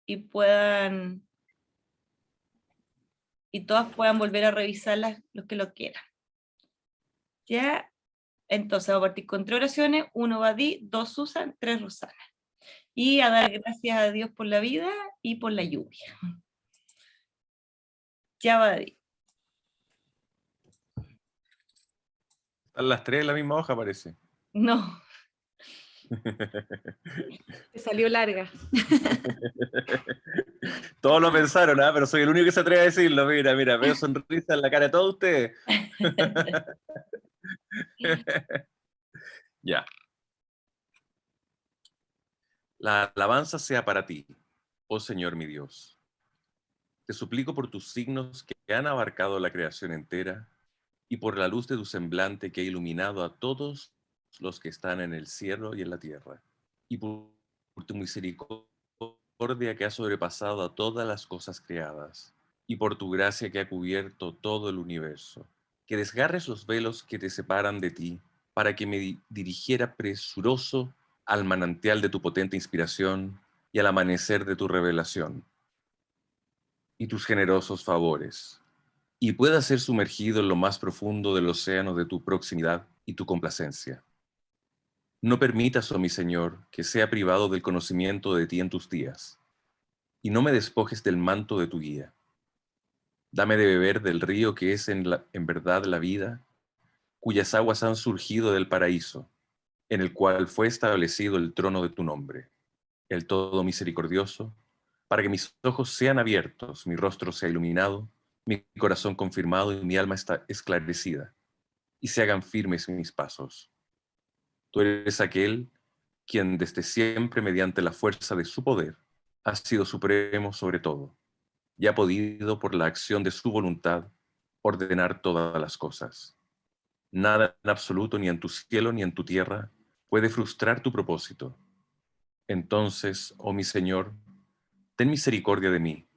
y todas puedan volver a revisarlas los que lo quieran. Ya, entonces vamos a partir con 3 oraciones, 1 Badí, 2 Susan, 3 Rosana. Y a dar gracias a Dios por la vida y por la lluvia. Ya Badí. Están las 3 en la misma hoja, parece. No. Te salió larga. Todos lo pensaron, ¿ah? Pero soy el único que se atreve a decirlo. Mira, mira, veo sonrisa en la cara de todos ustedes. Ya. La alabanza sea para ti, oh Señor mi Dios. Te suplico por tus signos que han abarcado la creación entera y por la luz de tu semblante que ha iluminado a todos los que están en el cielo y en la tierra, y por tu misericordia que ha sobrepasado a todas las cosas creadas, y por tu gracia que ha cubierto todo el universo, que desgarres los velos que te separan de ti, para que me dirigiera presuroso al manantial de tu potente inspiración y al amanecer de tu revelación, y tus generosos favores, y pueda ser sumergido en lo más profundo del océano de tu proximidad y tu complacencia. No permitas, oh mi Señor, que sea privado del conocimiento de ti en tus días, y no me despojes del manto de tu guía. Dame de beber del río que es en verdad la vida, cuyas aguas han surgido del paraíso, en el cual fue establecido el trono de tu nombre, el todo misericordioso, para que mis ojos sean abiertos, mi rostro sea iluminado, mi corazón confirmado y mi alma está esclarecida, y se hagan firmes mis pasos. Tú eres aquel quien desde siempre, mediante la fuerza de su poder, ha sido supremo sobre todo, y ha podido, por la acción de su voluntad, ordenar todas las cosas. Nada en absoluto, ni en tu cielo ni en tu tierra, puede frustrar tu propósito. Entonces, oh mi Señor, ten misericordia de mí,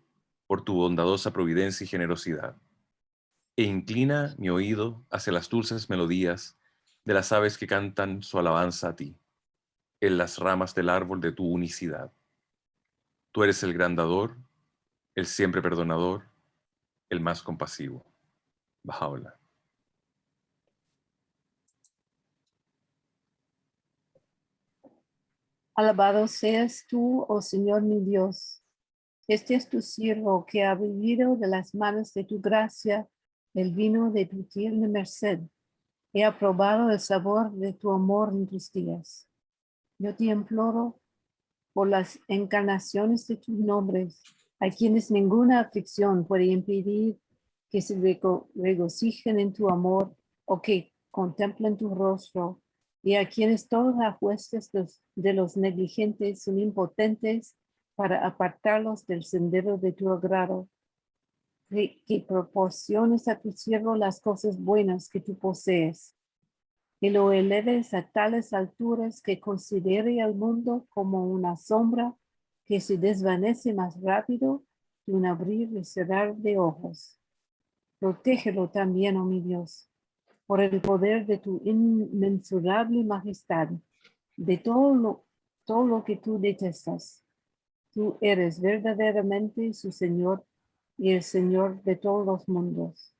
por tu bondadosa providencia y generosidad, e inclina mi oído hacia las dulces melodías de las aves que cantan su alabanza a ti, en las ramas del árbol de tu unicidad. Tú eres el gran dador, el siempre perdonador, el más compasivo. Bahá'u'lláh. Alabado seas tú, oh Señor mi Dios. Este es tu siervo que ha bebido de las manos de tu gracia el vino de tu tierna merced. He aprobado el sabor de tu amor en tus días. Yo te imploro por las encarnaciones de tus nombres, a quienes ninguna aflicción puede impedir que se regocijen en tu amor o que contemplen tu rostro, y a quienes todas las huestes de los negligentes son impotentes para apartarlos del sendero de tu agrado, que proporciones a tu siervo las cosas buenas que tú posees, y lo eleves a tales alturas que considere al mundo como una sombra que se desvanece más rápido que un abrir y cerrar de ojos. Protégelo también, oh mi Dios, por el poder de tu inmensurable majestad, de todo lo que tú detestas. Tú eres verdaderamente su Señor y el Señor de todos los mundos.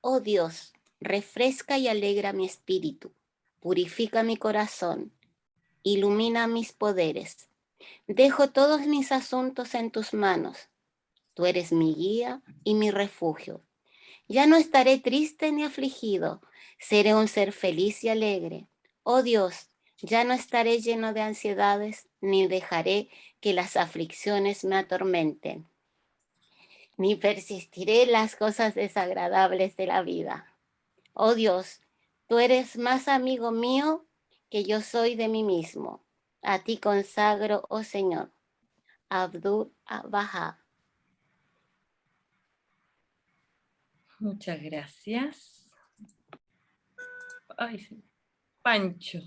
Oh Dios, refresca y alegra mi espíritu, purifica mi corazón, ilumina mis poderes. Dejo todos mis asuntos en tus manos. Tú eres mi guía y mi refugio. Ya no estaré triste ni afligido, seré un ser feliz y alegre. Oh Dios, ya no estaré lleno de ansiedades, ni dejaré que las aflicciones me atormenten, ni persistiré en las cosas desagradables de la vida. Oh Dios, tú eres más amigo mío que yo soy de mí mismo. A ti consagro, oh Señor. Abdul Baha. Muchas gracias. Ay, sí. Pancho.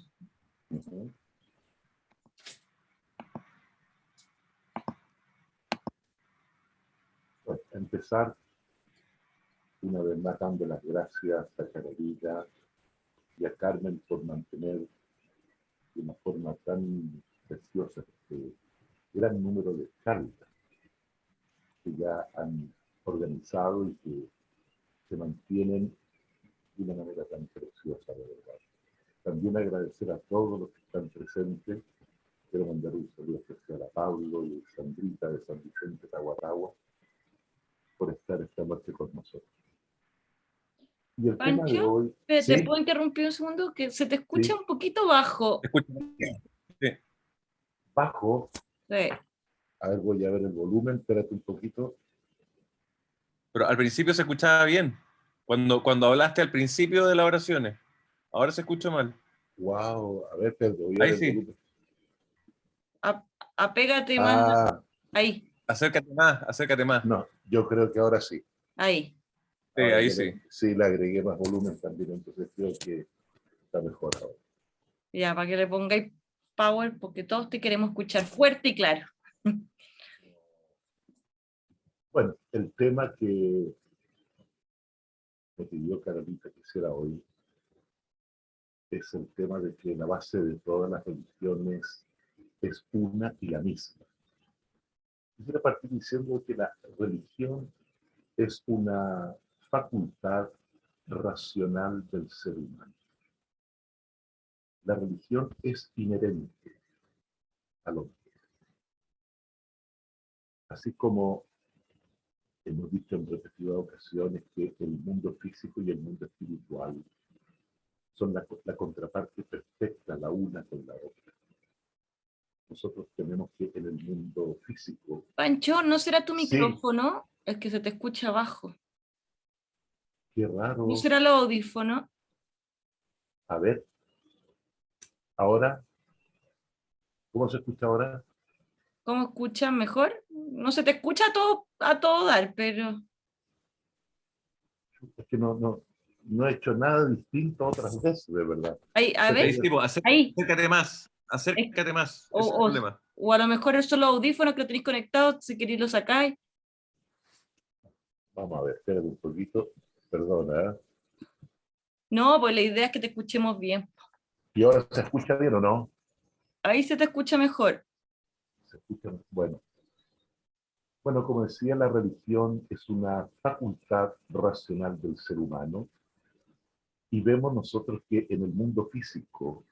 Empezar una vez más dando las gracias a Carolina y a Carmen por mantener de una forma tan preciosa este gran número de charlas que ya han organizado y que se mantienen de una manera tan preciosa, de verdad. También agradecer a todos los que están presentes. Quiero mandar un saludo especial a Pablo y a Sandrita de San Vicente Tahuatahua por estar esta noche con nosotros. Y el tema de Pancho, hoy... ¿te ¿Sí? puedo interrumpir un segundo? Que se te escucha Sí. un poquito bajo. Escucha. Sí. Bajo. Sí. A ver, voy a ver el volumen, espérate un poquito. Pero al principio se escuchaba bien. Cuando hablaste al principio de las oraciones. Ahora se escucha mal. Wow, a ver, Pedro, voy a Ahí ver el sí. volumen. Apégate más. Ahí, Acércate más, acércate más. No, yo creo que ahora sí. ahí. Sí, Ahora ahí que sí. Sí, le agregué más volumen también, entonces creo que está mejor ahora. Ya, para que le pongáis power, porque todos te queremos escuchar fuerte y claro. Bueno, el tema que me pidió Carolita que hiciera hoy es el tema de que la base de todas las religiones es una y la misma. Quisiera partir diciendo que la religión es una facultad racional del ser humano. La religión es inherente al hombre. Así como hemos dicho en repetidas ocasiones que el mundo físico y el mundo espiritual son la contraparte perfecta la una con la otra. Nosotros tenemos que en el mundo físico... Pancho, ¿no será tu Sí. micrófono el que se te escucha bajo? Qué raro. ¿No será los audífonos? A ver. Ahora. ¿Cómo se escucha ahora? ¿Cómo escuchas mejor? No se te escucha a todo dar, pero... Es que no he hecho nada distinto otras veces, de verdad. Ahí, a ver, Ahí sí, pues, ahí. acércate más. Acércate más. Ese es el O, problema. o a lo mejor son los audífonos que lo tenéis conectados, si queréis lo sacáis. Vamos a ver, espérate un poquito. Perdona, ¿eh? No, pues la idea es que te escuchemos bien. ¿Y ahora se escucha bien o no? Ahí se te escucha mejor. Se escucha bueno. Bueno, como decía, la religión es una facultad racional del ser humano y vemos nosotros que en el mundo físico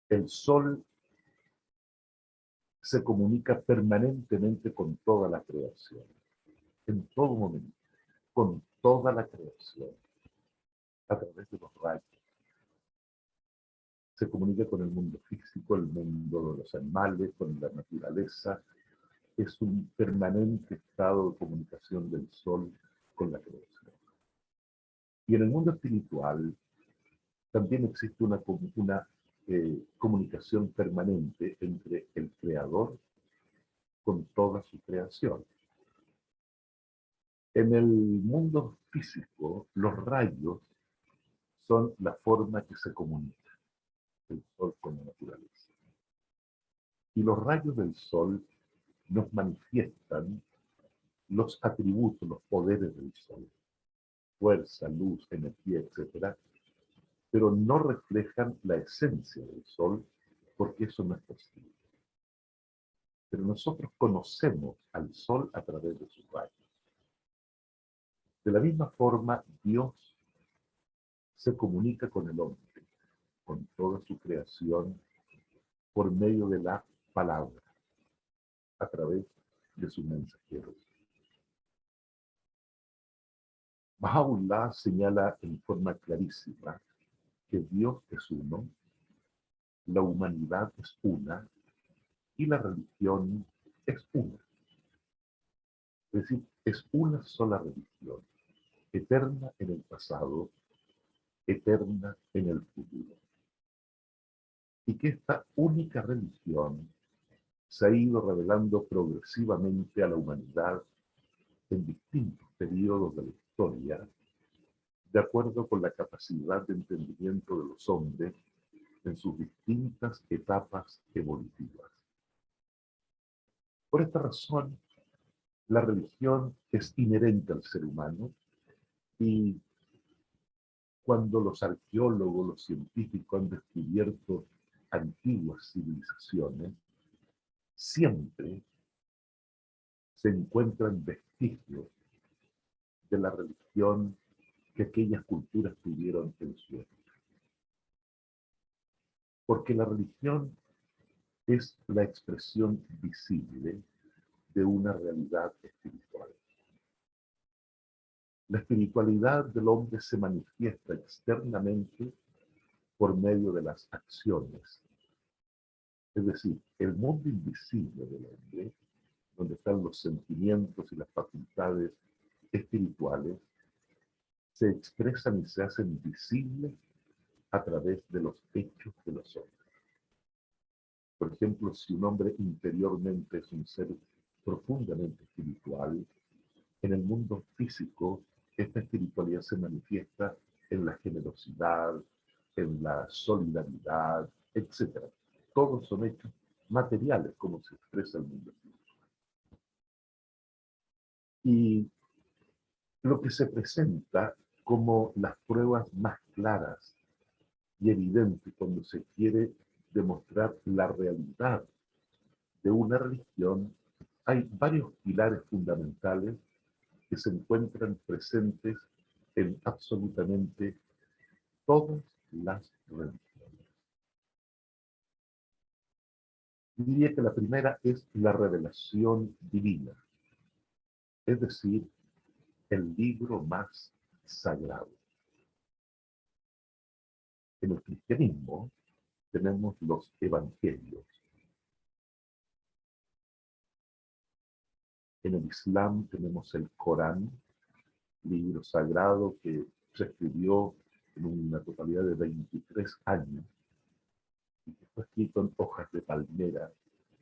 el sol se comunica permanentemente con toda la creación, en todo momento, con toda la creación, a través de los rayos. Se comunica con el mundo físico, el mundo de los animales, con la naturaleza. Es un permanente estado de comunicación del sol con la creación. Y en el mundo espiritual también existe una comunicación permanente entre el creador con toda su creación. En el mundo físico, los rayos son la forma que se comunica el sol con la naturaleza. Y los rayos del sol nos manifiestan los atributos, los poderes del sol, fuerza, luz, energía, etc., pero no reflejan la esencia del sol, porque eso no es posible. Pero nosotros conocemos al sol a través de sus rayos. De la misma forma, Dios se comunica con el hombre, con toda su creación, por medio de la palabra, a través de sus mensajeros. Baha'u'lláh señala en forma clarísima que Dios es uno, la humanidad es una y la religión es una. Es decir, es una sola religión, eterna en el pasado, eterna en el futuro. Y que esta única religión se ha ido revelando progresivamente a la humanidad en distintos periodos de la historia, de acuerdo con la capacidad de entendimiento de los hombres en sus distintas etapas evolutivas. Por esta razón, la religión es inherente al ser humano Y cuando los arqueólogos, los científicos han descubierto antiguas civilizaciones, siempre se encuentran vestigios de la religión que aquellas culturas tuvieron en su época. Porque la religión es la expresión visible de una realidad espiritual. La espiritualidad del hombre se manifiesta externamente por medio de las acciones. Es decir, el mundo invisible del hombre, donde están los sentimientos y las facultades espirituales, se expresan y se hacen visibles a través de los hechos de los hombres. Por ejemplo, si un hombre interiormente es un ser profundamente espiritual, en el mundo físico, esta espiritualidad se manifiesta en la generosidad, en la solidaridad, etc. Todos son hechos materiales, como se expresa el mundo espiritual. Y lo que se presenta como las pruebas más claras y evidentes cuando se quiere demostrar la realidad de una religión, hay varios pilares fundamentales que se encuentran presentes en absolutamente todas las religiones. Diría que la primera es la revelación divina, es decir, el libro más sagrado. En el cristianismo tenemos los evangelios. En el Islam tenemos el Corán, libro sagrado que se escribió en una totalidad de 23 años y que fue escrito en hojas de palmera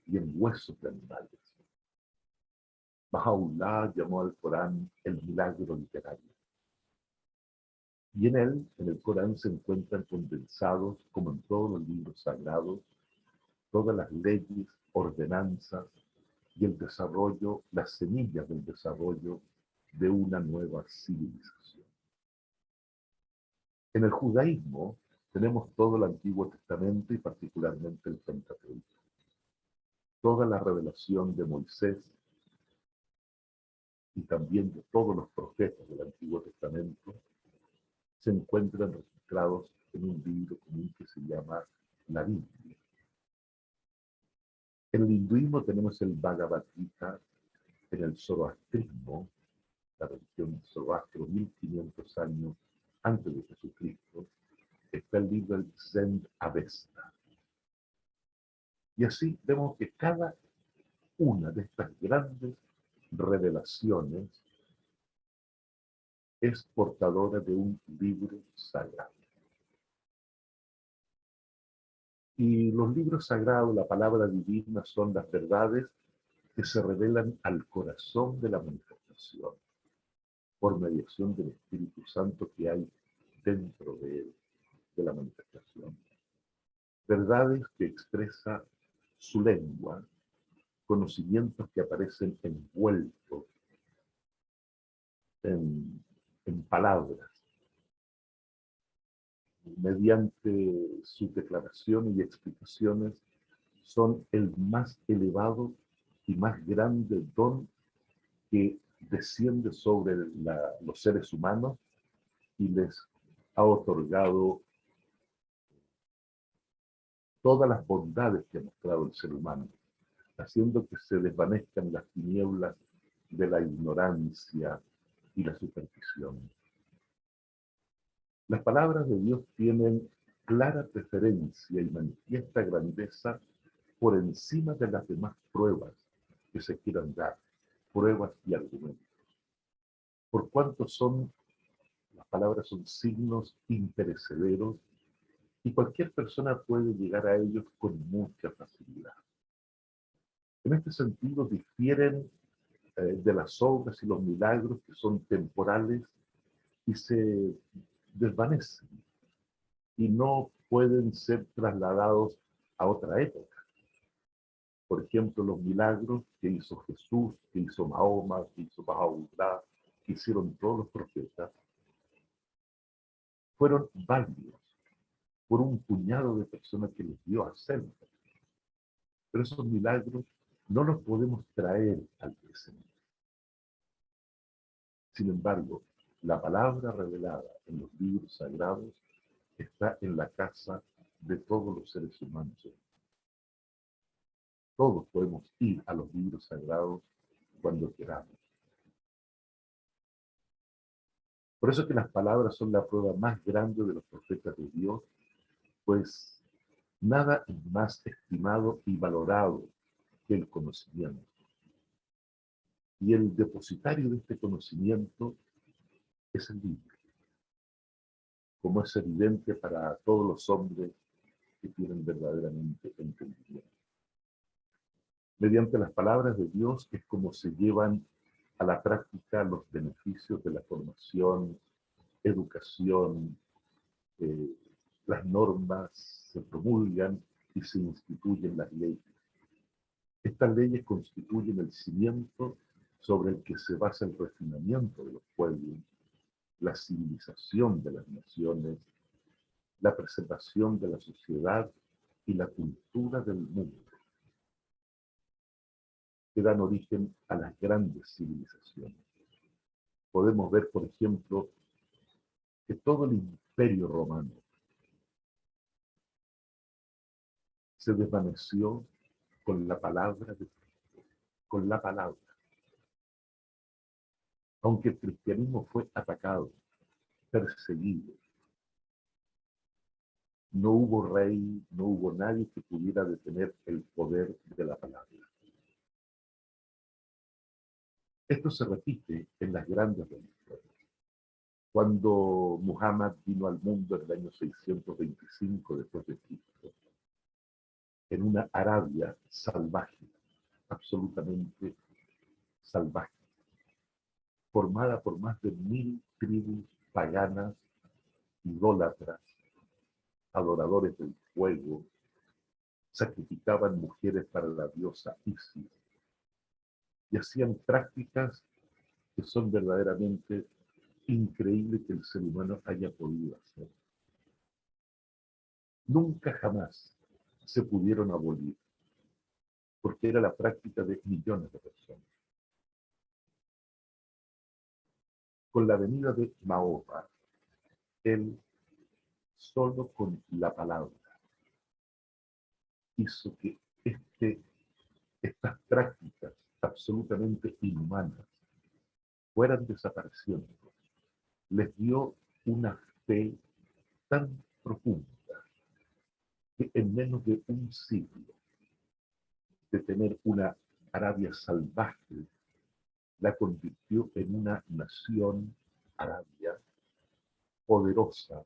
y en huesos de animales. Baha'u'lláh llamó al Corán el milagro literario. Y en él, en el Corán, se encuentran condensados, como en todos los libros sagrados, todas las leyes, ordenanzas y el desarrollo, las semillas del desarrollo de una nueva civilización. En el judaísmo tenemos todo el Antiguo Testamento y particularmente el Pentateuco. Toda la revelación de Moisés y también de todos los profetas del Antiguo Testamento se encuentran registrados en un libro común que se llama la Biblia. En el hinduismo tenemos el Bhagavad Gita, en el zoroastrismo, la religión zoroastro, 1500 años antes de Jesucristo, está el libro del Zend Avesta. Y así vemos que cada una de estas grandes revelaciones es portadora de un libro sagrado. Y los libros sagrados, la palabra divina, son las verdades que se revelan al corazón de la manifestación por mediación del Espíritu Santo que hay dentro de él, de la manifestación. Verdades que expresa su lengua, conocimientos que aparecen envueltos en palabras, mediante sus declaraciones y explicaciones, son el más elevado y más grande don que desciende sobre los seres humanos y les ha otorgado todas las bondades que ha mostrado el ser humano, haciendo que se desvanezcan las tinieblas de la ignorancia y la superstición. Las palabras de Dios tienen clara preferencia y manifiesta grandeza por encima de las demás pruebas que se quieran dar, pruebas y argumentos. Por cuanto las palabras son signos imperecederos y cualquier persona puede llegar a ellos con mucha facilidad. En este sentido difieren de las obras y los milagros que son temporales y se desvanecen y no pueden ser trasladados a otra época. Por ejemplo, los milagros que hizo Jesús, que hizo Mahoma, que hizo Baha'u'lláh, que hicieron todos los profetas, fueron válidos por un puñado de personas que les dio a hacerlo. Pero esos milagros no los podemos traer al presente. Sin embargo, la palabra revelada en los libros sagrados está en la casa de todos los seres humanos. Todos podemos ir a los libros sagrados cuando queramos. Por eso que las palabras son la prueba más grande de los profetas de Dios, pues nada es más estimado y valorado que el conocimiento. Y el depositario de este conocimiento es el libro, como es evidente para todos los hombres que tienen verdaderamente entendimiento. Mediante las palabras de Dios es como se llevan a la práctica los beneficios de la formación, educación, las normas se promulgan y se instituyen las leyes. Estas leyes constituyen el cimiento sobre el que se basa el refinamiento de los pueblos, la civilización de las naciones, la preservación de la sociedad y la cultura del mundo, que dan origen a las grandes civilizaciones. Podemos ver, por ejemplo, que todo el imperio romano se desvaneció con la palabra de Cristo, con la palabra. Aunque el cristianismo fue atacado, perseguido, no hubo rey, no hubo nadie que pudiera detener el poder de la palabra. Esto se repite en las grandes religiones. Cuando Muhammad vino al mundo en el año 625 después de Cristo, en una Arabia salvaje, absolutamente salvaje, formada por más de 1000 tribus paganas, idólatras, adoradores del fuego, sacrificaban mujeres para la diosa Isis y hacían prácticas que son verdaderamente increíbles que el ser humano haya podido hacer. Nunca jamás se pudieron abolir, porque era la práctica de millones de personas. Con la venida de Mahoma, él solo con la palabra hizo que estas prácticas absolutamente inhumanas fueran desapareciendo. Les dio una fe tan profunda que en menos de un siglo de tener una Arabia salvaje, la convirtió en una nación arabia poderosa,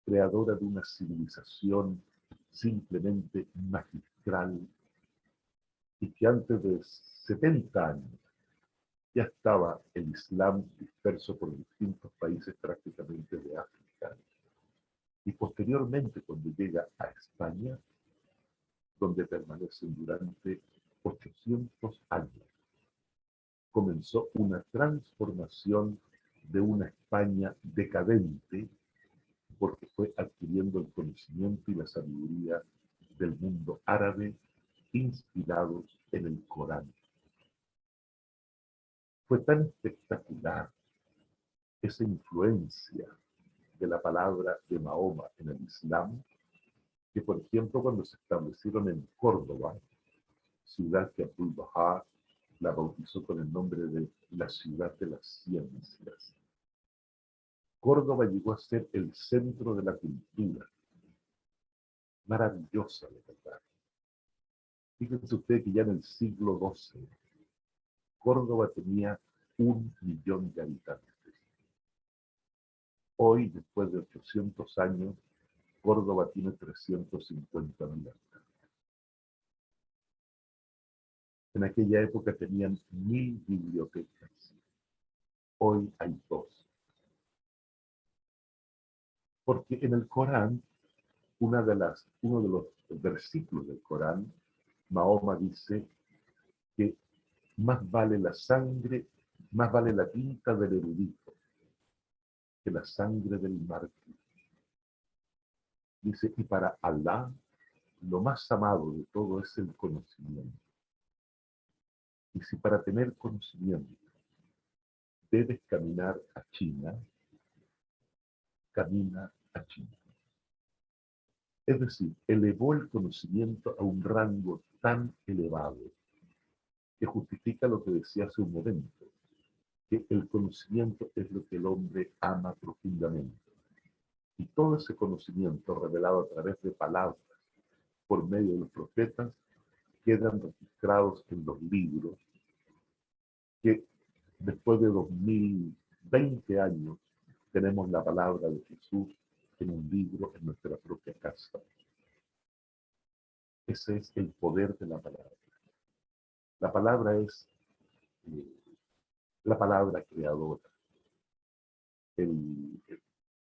creadora de una civilización simplemente magistral, y que antes de 70 años ya estaba el Islam disperso por distintos países prácticamente de África. Y posteriormente, cuando llega a España, donde permanecen durante 800 años, comenzó una transformación de una España decadente, porque fue adquiriendo el conocimiento y la sabiduría del mundo árabe, inspirados en el Corán. Fue tan espectacular esa influencia de la palabra de Mahoma en el Islam, que por ejemplo cuando se establecieron en Córdoba, ciudad que Abdul-Bahá la bautizó con el nombre de la ciudad de las ciencias. Córdoba llegó a ser el centro de la cultura. Maravillosa, de verdad. Fíjense ustedes que ya en el siglo XII, Córdoba tenía 1 millón de habitantes. Hoy, después de 800 años, Córdoba tiene 350.000 habitantes. En aquella época tenían 1000 bibliotecas. Hoy hay 2. Porque en el Corán, uno de los versículos del Corán, Mahoma dice que más vale la sangre, más vale la tinta del erudito que la sangre del mártir. Dice, y para Alá, lo más amado de todo es el conocimiento. Y si para tener conocimiento debes caminar a China, camina a China. Es decir, elevó el conocimiento a un rango tan elevado que justifica lo que decía hace un momento, que el conocimiento es lo que el hombre ama profundamente. Y todo ese conocimiento revelado a través de palabras por medio de los profetas quedan registrados en los libros que después de 2020 años tenemos la palabra de Jesús en un libro en nuestra propia casa. Ese es el poder de la palabra. La palabra es la palabra creadora.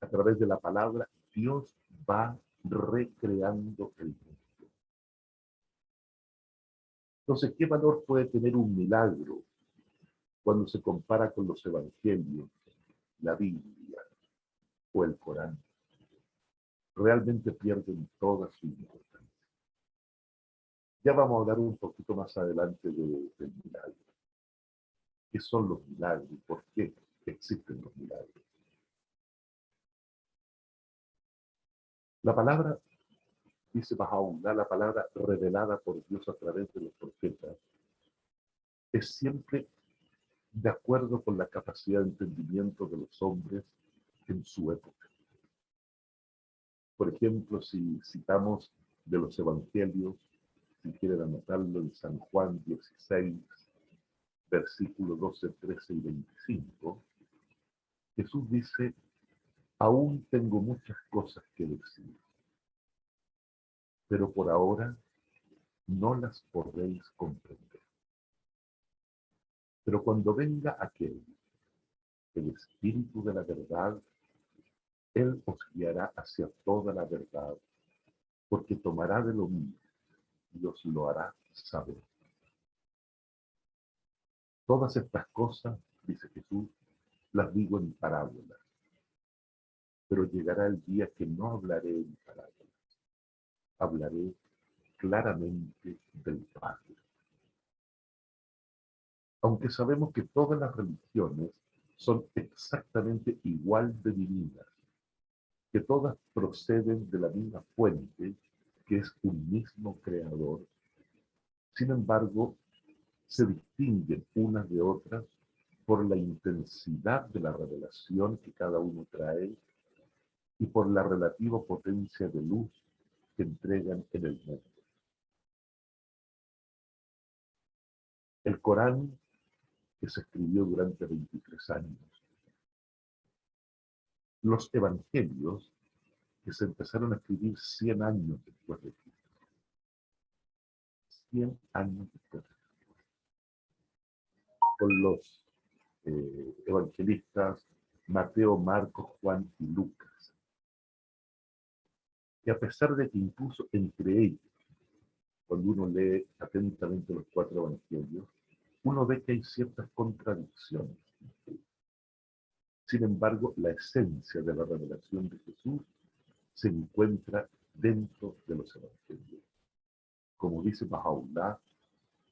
A través de la palabra, Dios va recreando el mundo. Entonces, ¿qué valor puede tener un milagro cuando se compara con los evangelios, la Biblia o el Corán? Realmente pierden toda su importancia. Ya vamos a hablar un poquito más adelante del milagro. ¿Qué son los milagros? ¿Por qué existen los milagros? La palabra, dice Baha'u'lláh, la palabra revelada por Dios a través de los profetas, es siempre de acuerdo con la capacidad de entendimiento de los hombres en su época. Por ejemplo, si citamos de los evangelios, si quieren anotarlo, en San Juan 16, versículos 12, 13 y 25, Jesús dice, aún tengo muchas cosas que decir, pero por ahora no las podréis comprender. Pero cuando venga aquel, el Espíritu de la verdad, Él os guiará hacia toda la verdad, porque tomará de lo mío y os lo hará saber. Todas estas cosas, dice Jesús, las digo en parábolas, pero llegará el día que no hablaré en parábolas, hablaré claramente del Padre. Aunque sabemos que todas las religiones son exactamente igual de divinas, que todas proceden de la misma fuente, que es un mismo creador, sin embargo, se distinguen unas de otras por la intensidad de la revelación que cada uno trae y por la relativa potencia de luz que entregan en el mundo. El Corán, que se escribió durante 23 años, los evangelios, que se empezaron a escribir 100 años después de Cristo. 100 años después de Cristo. Con los evangelistas Mateo, Marcos, Juan y Lucas. Y a pesar de que incluso entre ellos, cuando uno lee atentamente los 4 evangelios, uno ve que hay ciertas contradicciones. Sin embargo, la esencia de la revelación de Jesús se encuentra dentro de los evangelios. Como dice Baha'u'lláh,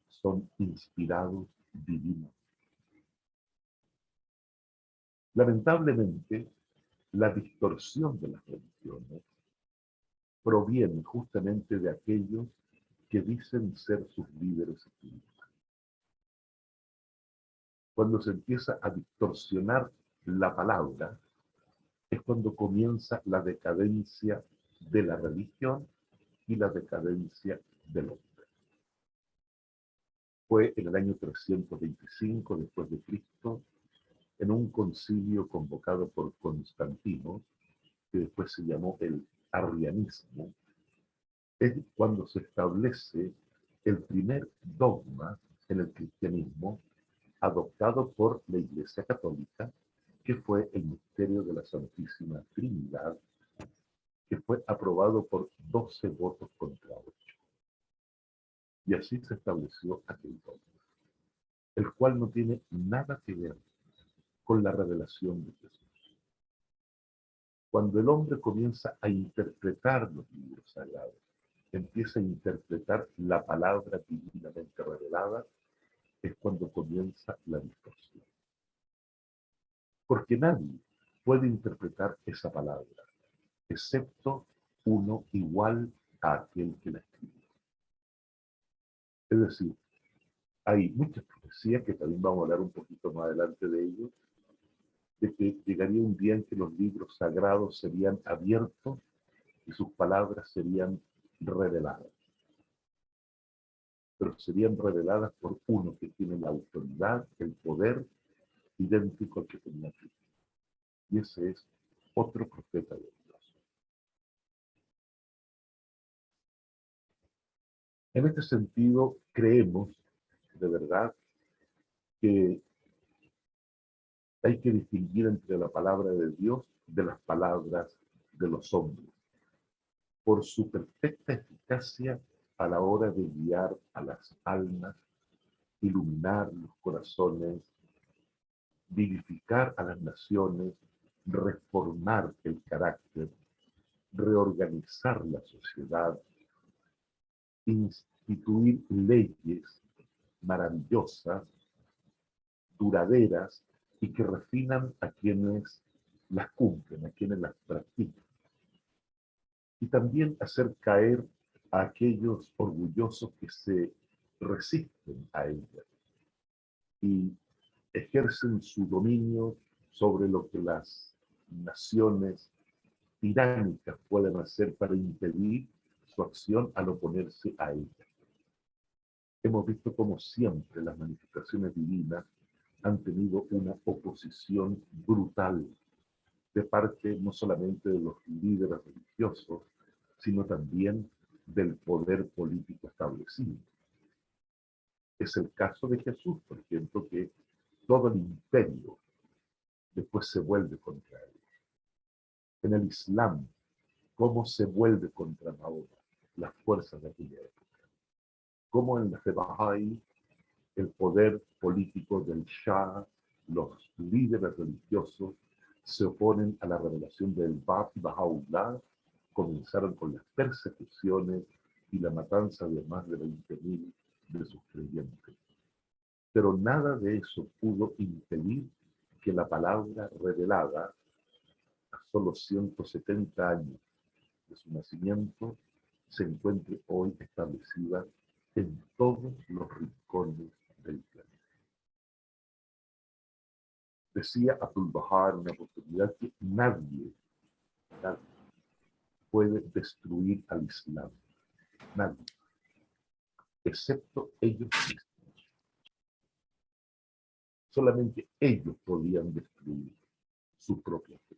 son inspirados divinos. Lamentablemente, la distorsión de las religiones proviene justamente de aquellos que dicen ser sus líderes espirituales. Cuando se empieza a distorsionar la palabra, es cuando comienza la decadencia de la religión y la decadencia del hombre. Fue en el año 325 después de Cristo, en un concilio convocado por Constantino, que después se llamó el arrianismo, es cuando se establece el primer dogma en el cristianismo adoptado por la Iglesia Católica, que fue el misterio de la Santísima Trinidad, que fue aprobado por 12 votos contra 8. Y así se estableció aquel dogma, el cual no tiene nada que ver con la revelación de Jesús. Cuando el hombre comienza a interpretar los libros sagrados, empieza a interpretar la palabra divinamente revelada, es cuando comienza la distorsión. Porque nadie puede interpretar esa palabra, excepto uno igual a aquel que la escribió. Es decir, hay muchas profecías, que también vamos a hablar un poquito más adelante de ello, de que llegaría un día en que los libros sagrados serían abiertos y sus palabras serían reveladas. Pero serían reveladas por uno que tiene la autoridad, el poder, idéntico al que tenía Cristo. Y ese es otro profeta de Dios. En este sentido, creemos, de verdad, que hay que distinguir entre la palabra de Dios de las palabras de los hombres, por su perfecta eficacia a la hora de guiar a las almas, iluminar los corazones, vivificar a las naciones, reformar el carácter, reorganizar la sociedad, instituir leyes maravillosas, duraderas y que refinan a quienes las cumplen, a quienes las practican. Y también hacer caer a aquellos orgullosos que se resisten a ellas y ejercen su dominio sobre lo que las naciones tiránicas pueden hacer para impedir su acción al oponerse a ella. Hemos visto como siempre las manifestaciones divinas han tenido una oposición brutal de parte no solamente de los líderes religiosos, sino también del poder político establecido. Es el caso de Jesús, por ejemplo, que todo el imperio después se vuelve contra él. En el Islam, ¿cómo se vuelve contra Mahoma? Las fuerzas de aquella época. Como en la fe Bahá'í, el poder político del Shah, los líderes religiosos, se oponen a la revelación del Bab y Baha'u'lláh, comenzaron con las persecuciones y la matanza de más de 20.000 de sus creyentes. Pero nada de eso pudo impedir que la palabra revelada, a solo 170 años de su nacimiento, se encuentre hoy establecida en todos los rincones del planeta. Decía Abdu'l-Bahá en una oportunidad que nadie puede destruir al Islam. Nadie. Excepto ellos mismos. Solamente ellos podían destruir su propia fe.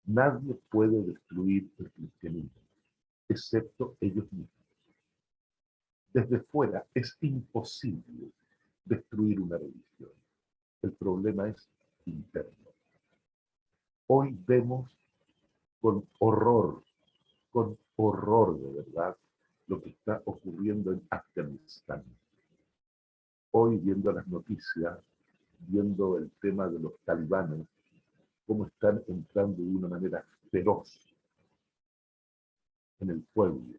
Nadie puede destruir el cristianismo, excepto ellos mismos. Desde fuera es imposible destruir una religión. El problema es interno. Hoy vemos con horror de verdad, lo que está ocurriendo en Afganistán. Hoy viendo las noticias, viendo el tema de los talibanes, cómo están entrando de una manera feroz en el pueblo,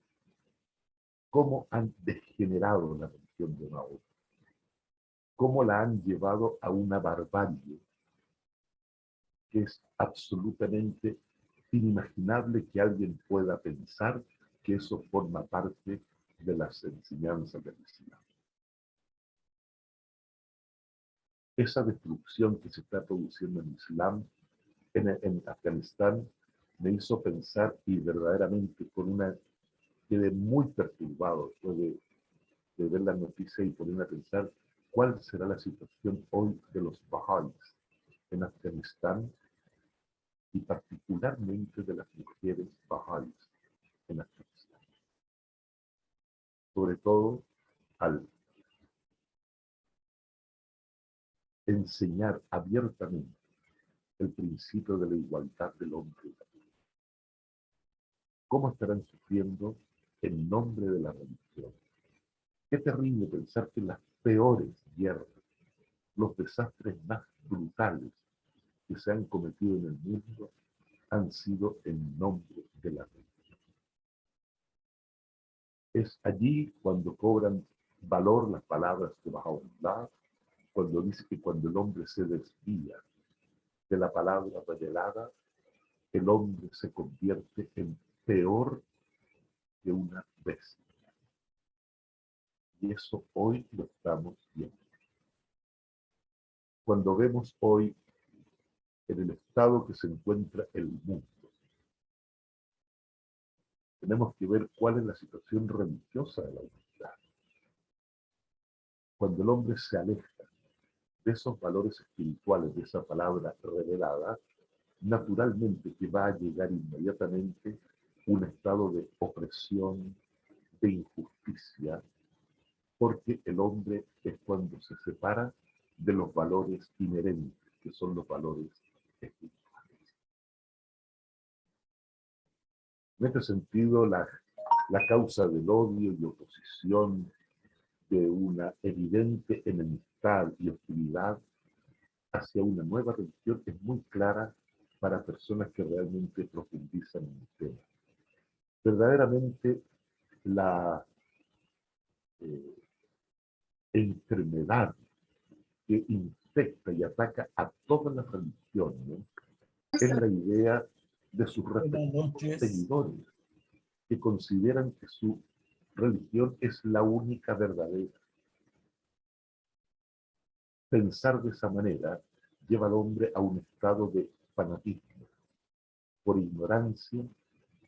cómo han degenerado la religión de Mahoma, cómo la han llevado a una barbarie que es absolutamente inimaginable que alguien pueda pensar que eso forma parte de las enseñanzas del Islam. Esa destrucción que se está produciendo en Islam, en Afganistán, me hizo pensar y verdaderamente quedé muy perturbado después de ver la noticia y ponerme a pensar cuál será la situación hoy de los Bahá'ís en Afganistán y particularmente de las mujeres Bahá'ís en Afganistán. Sobre todo al enseñar abiertamente el principio de la igualdad del hombre y la mujer. ¿Cómo estarán sufriendo en nombre de la religión? Qué terrible pensar que las peores guerras, los desastres más brutales que se han cometido en el mundo han sido en nombre de la religión. Es allí cuando cobran valor las palabras de Baha'u'lláh, cuando dice que cuando el hombre se desvía de la palabra revelada, el hombre se convierte en peor que una bestia. Y eso hoy lo estamos viendo. Cuando vemos hoy en el estado que se encuentra el mundo, tenemos que ver cuál es la situación religiosa de la humanidad. Cuando el hombre se aleja de esos valores espirituales, de esa palabra revelada, naturalmente que va a llegar inmediatamente un estado de opresión, de injusticia, porque el hombre es cuando se separa de los valores inherentes, que son los valores espirituales. En este sentido, la causa del odio y oposición, de una evidente enemistad y hostilidad hacia una nueva religión es muy clara para personas que realmente profundizan en el tema. Verdaderamente, la enfermedad que infecta y ataca a todas las religiones es la idea de sus respectivos seguidores, que consideran que su religión es la única verdadera. Pensar de esa manera lleva al hombre a un estado de fanatismo, por ignorancia,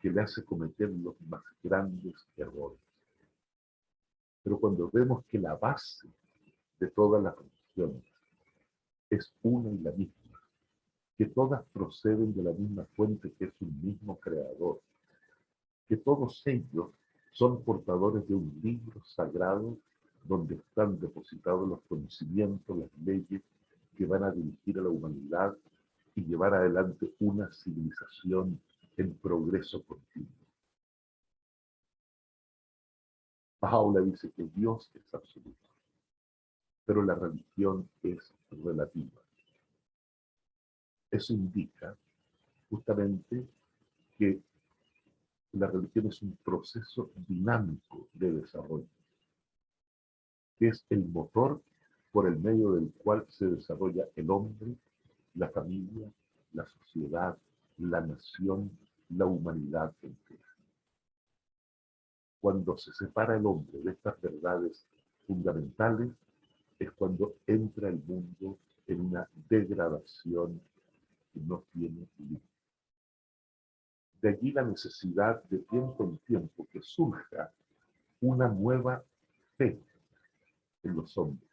que le hace cometer los más grandes errores. Pero cuando vemos que la base de todas las religiones es una y la misma, que todas proceden de la misma fuente, que es un mismo creador, que todos ellos son portadores de un libro sagrado donde están depositados los conocimientos, las leyes que van a dirigir a la humanidad y llevar adelante una civilización en progreso continuo. Baha'u'lláh dice que Dios es absoluto, pero la religión es relativa. Eso indica justamente que la religión es un proceso dinámico de desarrollo, que es el motor por el medio del cual se desarrolla el hombre, la familia, la sociedad, la nación, la humanidad entera. Cuando se separa el hombre de estas verdades fundamentales, es cuando entra el mundo en una degradación que no tiene límite. De allí la necesidad de tiempo en tiempo que surja una nueva fe en los hombres,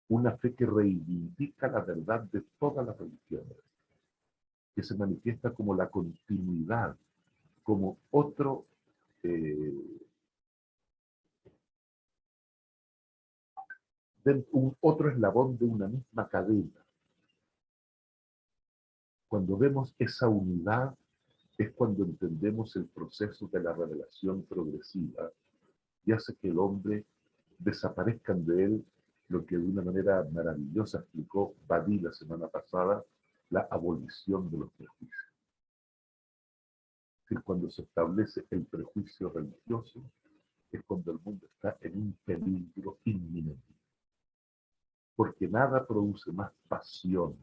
una fe que reivindica la verdad de todas las religiones, que se manifiesta como la continuidad, como otro otro eslabón de una misma cadena. Cuando vemos esa unidad es cuando entendemos el proceso de la revelación progresiva y hace que el hombre desaparezcan de él lo que de una manera maravillosa explicó Badí la semana pasada, la abolición de los prejuicios. Es decir, cuando se establece el prejuicio religioso, es cuando el mundo está en un peligro inminente. Porque nada produce más pasión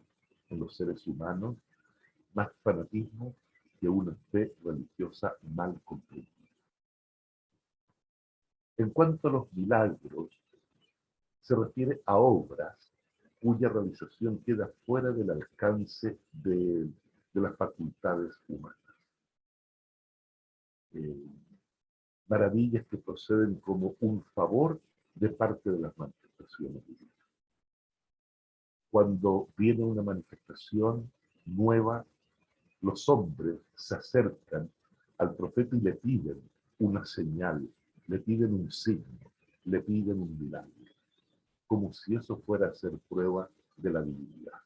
en los seres humanos, más fanatismo, que una fe religiosa mal comprendida. En cuanto a los milagros, se refiere a obras cuya realización queda fuera del alcance de las facultades humanas. Maravillas que proceden como un favor de parte de las manifestaciones divinas. Cuando viene una manifestación nueva, los hombres se acercan al profeta y le piden una señal, le piden un signo, le piden un milagro, como si eso fuera a ser prueba de la divinidad.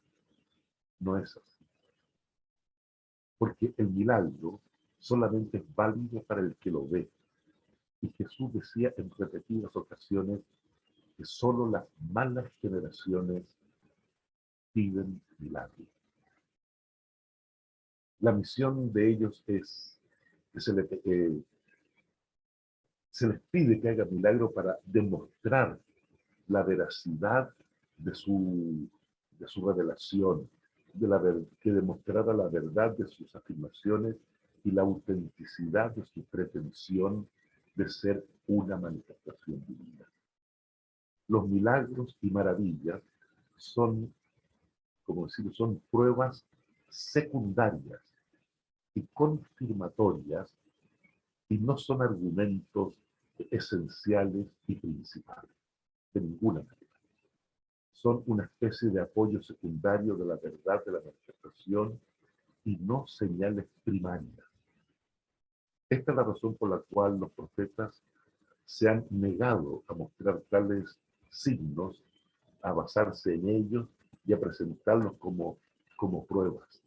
No es así. Porque el milagro solamente es válido para el que lo ve. Y Jesús decía en repetidas ocasiones que solo las malas generaciones piden milagros. La misión de ellos es que se les pide que hagan milagros para demostrar la veracidad de su revelación, que demostrara la verdad de sus afirmaciones y la autenticidad de su pretensión de ser una manifestación divina. Los milagros y maravillas son, como decir, son pruebas secundarias y confirmatorias y no son argumentos esenciales y principales, de ninguna manera. Son una especie de apoyo secundario de la verdad de la manifestación y no señales primarias. Esta es la razón por la cual los profetas se han negado a mostrar tales signos, a basarse en ellos y a presentarlos como pruebas.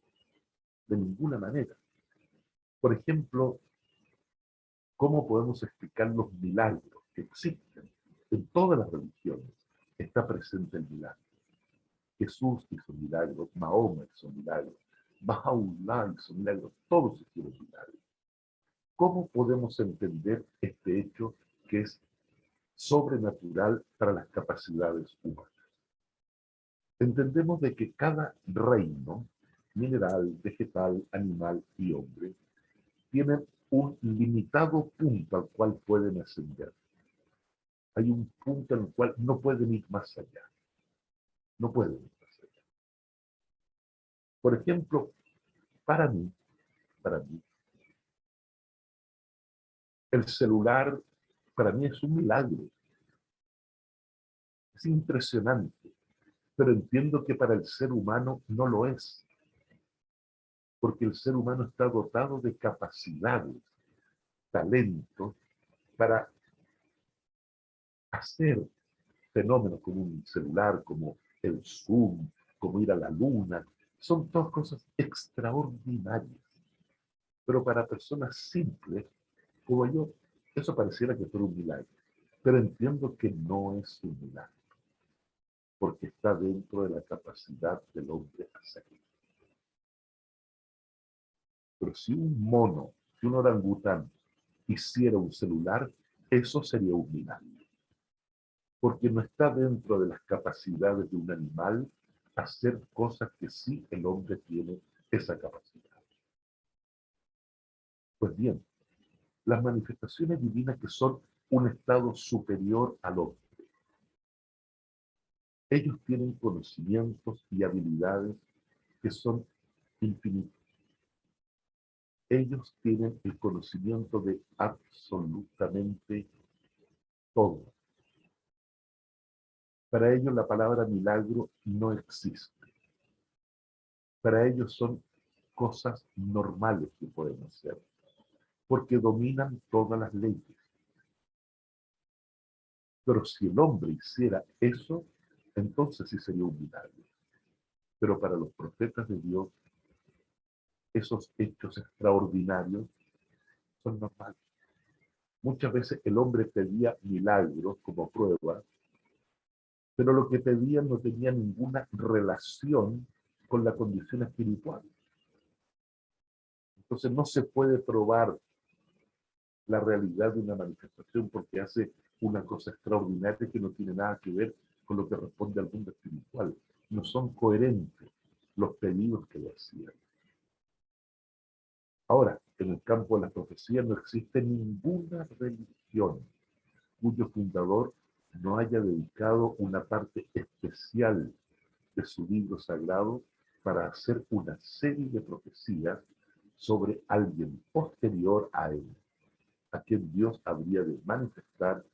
De ninguna manera. Por ejemplo, ¿cómo podemos explicar los milagros que existen? En todas las religiones está presente el milagro. Jesús hizo milagros, Mahoma hizo milagros, Baha'u'lláh hizo milagros, todos hicieron milagros. ¿Cómo podemos entender este hecho que es sobrenatural para las capacidades humanas? Entendemos de que cada reino, mineral, vegetal, animal y hombre, tienen un limitado punto al cual pueden ascender. Hay un punto en el cual no pueden ir más allá. No pueden ir más allá. Por ejemplo, para mí, el celular, para mí es un milagro. Es impresionante, pero entiendo que para el ser humano no lo es. Porque el ser humano está dotado de capacidades, talentos, para hacer fenómenos como un celular, como el Zoom, como ir a la luna. Son todas cosas extraordinarias. Pero para personas simples, como yo, eso pareciera que fuera un milagro. Pero entiendo que no es un milagro, porque está dentro de la capacidad del hombre hacerlo. Pero si un mono, si un orangután hiciera un celular, eso sería un milagro. Porque no está dentro de las capacidades de un animal hacer cosas que sí el hombre tiene esa capacidad. Pues bien, las manifestaciones divinas que son un estado superior al hombre, ellos tienen conocimientos y habilidades que son infinitos. Ellos tienen el conocimiento de absolutamente todo. Para ellos la palabra milagro no existe. Para ellos son cosas normales que pueden hacer, porque dominan todas las leyes. Pero si el hombre hiciera eso, entonces sí sería un milagro. Pero para los profetas de Dios, esos hechos extraordinarios son normales. Muchas veces el hombre pedía milagros como prueba, pero lo que pedían no tenía ninguna relación con la condición espiritual. Entonces no se puede probar la realidad de una manifestación porque hace una cosa extraordinaria que no tiene nada que ver con lo que responde al mundo espiritual. No son coherentes los pedidos que le hacían. Ahora, en el campo de la profecía no existe ninguna religión cuyo fundador no haya dedicado una parte especial de su libro sagrado para hacer una serie de profecías sobre alguien posterior a él, a quien Dios habría de manifestar,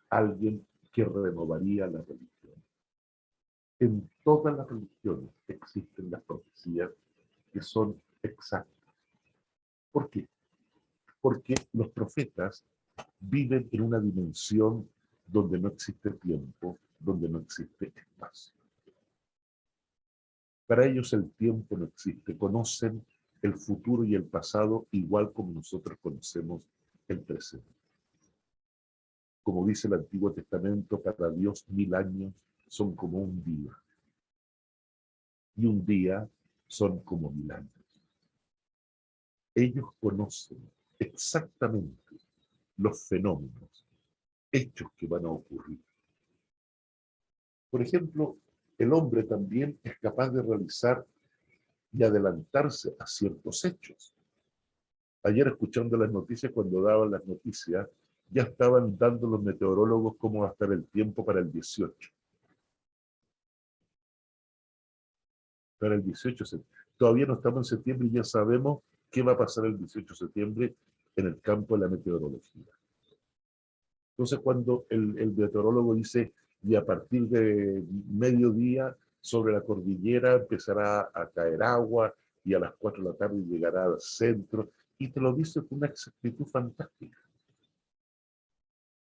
alguien que renovaría la religión. En todas las religiones existen las profecías que son exactas. ¿Por qué? Porque los profetas viven en una dimensión donde no existe tiempo, donde no existe espacio. Para ellos el tiempo no existe, conocen el futuro y el pasado igual como nosotros conocemos el presente. Como dice el Antiguo Testamento, para Dios 1000 años son como un día, y un día son como 1000 años. Ellos conocen exactamente los fenómenos, hechos que van a ocurrir. Por ejemplo, el hombre también es capaz de realizar y adelantarse a ciertos hechos. Ayer, escuchando las noticias, cuando daban las noticias, ya estaban dando los meteorólogos cómo va a estar el tiempo para el 18. Para el 18 de septiembre. Todavía no estamos en septiembre y ya sabemos qué va a pasar el 18 de septiembre en el campo de la meteorología. Entonces, cuando el meteorólogo dice, y a partir de mediodía, sobre la cordillera empezará a caer agua, y a las 4 de la tarde llegará al centro, y te lo dice con una exactitud fantástica.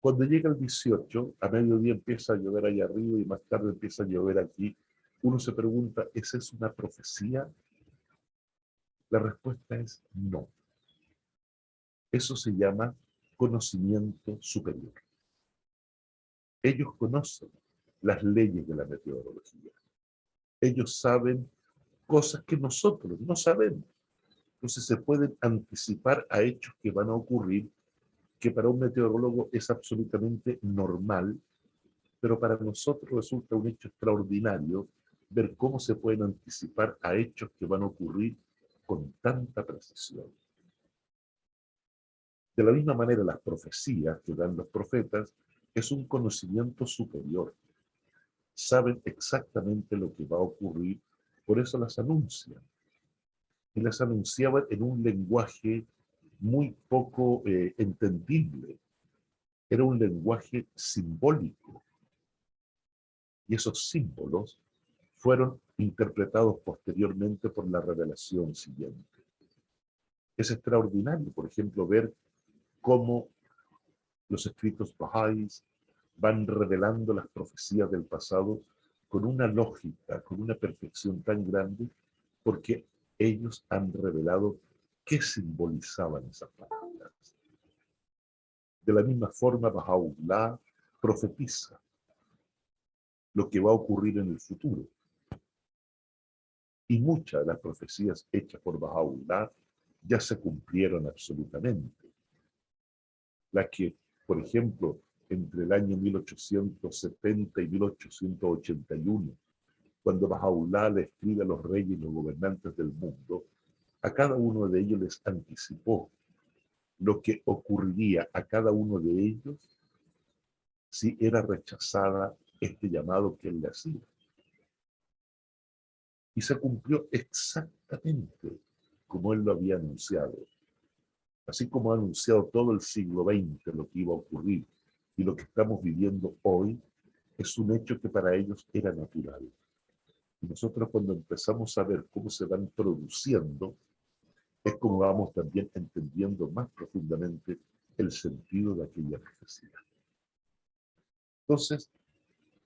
Cuando llega el 18, a mediodía empieza a llover allá arriba y más tarde empieza a llover aquí, uno se pregunta, ¿esa es una profecía? La respuesta es no. Eso se llama conocimiento superior. Ellos conocen las leyes de la meteorología. Ellos saben cosas que nosotros no sabemos. Entonces se pueden anticipar a hechos que van a ocurrir, que para un meteorólogo es absolutamente normal, pero para nosotros resulta un hecho extraordinario ver cómo se pueden anticipar a hechos que van a ocurrir con tanta precisión. De la misma manera, las profecías que dan los profetas es un conocimiento superior. Saben exactamente lo que va a ocurrir, por eso las anuncian. Y las anunciaban en un lenguaje muy poco entendible. Era un lenguaje simbólico. Y esos símbolos fueron interpretados posteriormente por la revelación siguiente. Es extraordinario, por ejemplo, ver cómo los escritos Bahá'ís van revelando las profecías del pasado con una lógica, con una perfección tan grande, porque ellos han revelado qué simbolizaban esas palabras. De la misma forma, Baha'u'lláh profetiza lo que va a ocurrir en el futuro. Y muchas de las profecías hechas por Baha'u'lláh ya se cumplieron absolutamente. La que, por ejemplo, entre el año 1870 y 1881, cuando Baha'u'lláh le escribe a los reyes y los gobernantes del mundo, a cada uno de ellos les anticipó lo que ocurriría a cada uno de ellos si era rechazada este llamado que él le hacía. Y se cumplió exactamente como él lo había anunciado. Así como ha anunciado todo el siglo XX lo que iba a ocurrir y lo que estamos viviendo hoy, es un hecho que para ellos era natural. Y nosotros cuando empezamos a ver cómo se van produciendo, es como vamos también entendiendo más profundamente el sentido de aquella profecía. Entonces,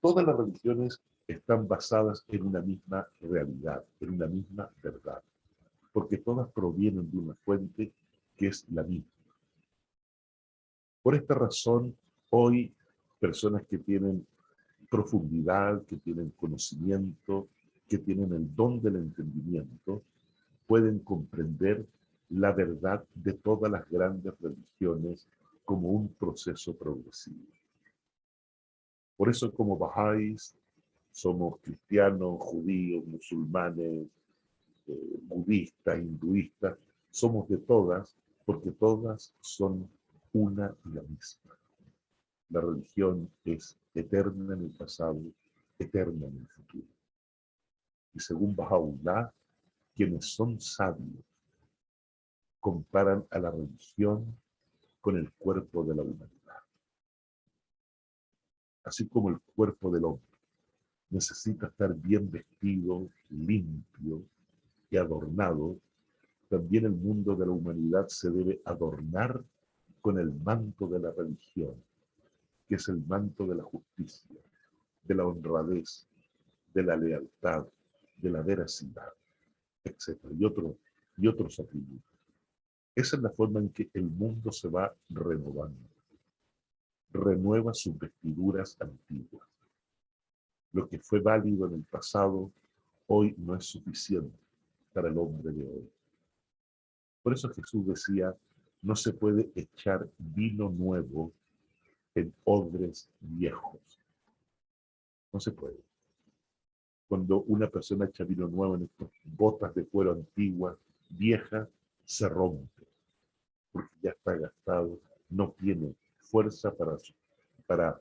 todas las religiones están basadas en una misma realidad, en una misma verdad, porque todas provienen de una fuente que es la misma. Por esta razón, hoy, personas que tienen profundidad, que tienen conocimiento, que tienen el don del entendimiento, pueden comprender la verdad de todas las grandes religiones como un proceso progresivo. Por eso, como Bahá'ís, somos cristianos, judíos, musulmanes, budistas, hinduistas, somos de todas, porque todas son una y la misma. La religión es eterna en el pasado, eterna en el futuro. Y según Baha'u'lláh, quienes son sabios comparan a la religión con el cuerpo de la humanidad. Así como el cuerpo del hombre necesita estar bien vestido, limpio y adornado, también el mundo de la humanidad se debe adornar con el manto de la religión, que es el manto de la justicia, de la honradez, de la lealtad, de la veracidad, etc. Y otros atributos. Esa es la forma en que el mundo se va renovando. Renueva sus vestiduras antiguas. Lo que fue válido en el pasado, hoy no es suficiente para el hombre de hoy. Por eso Jesús decía, no se puede echar vino nuevo en odres viejos. No se puede. Cuando una persona echa vino nuevo en estas botas de cuero antiguas, viejas, se rompe, porque ya está gastado, no tiene fuerza para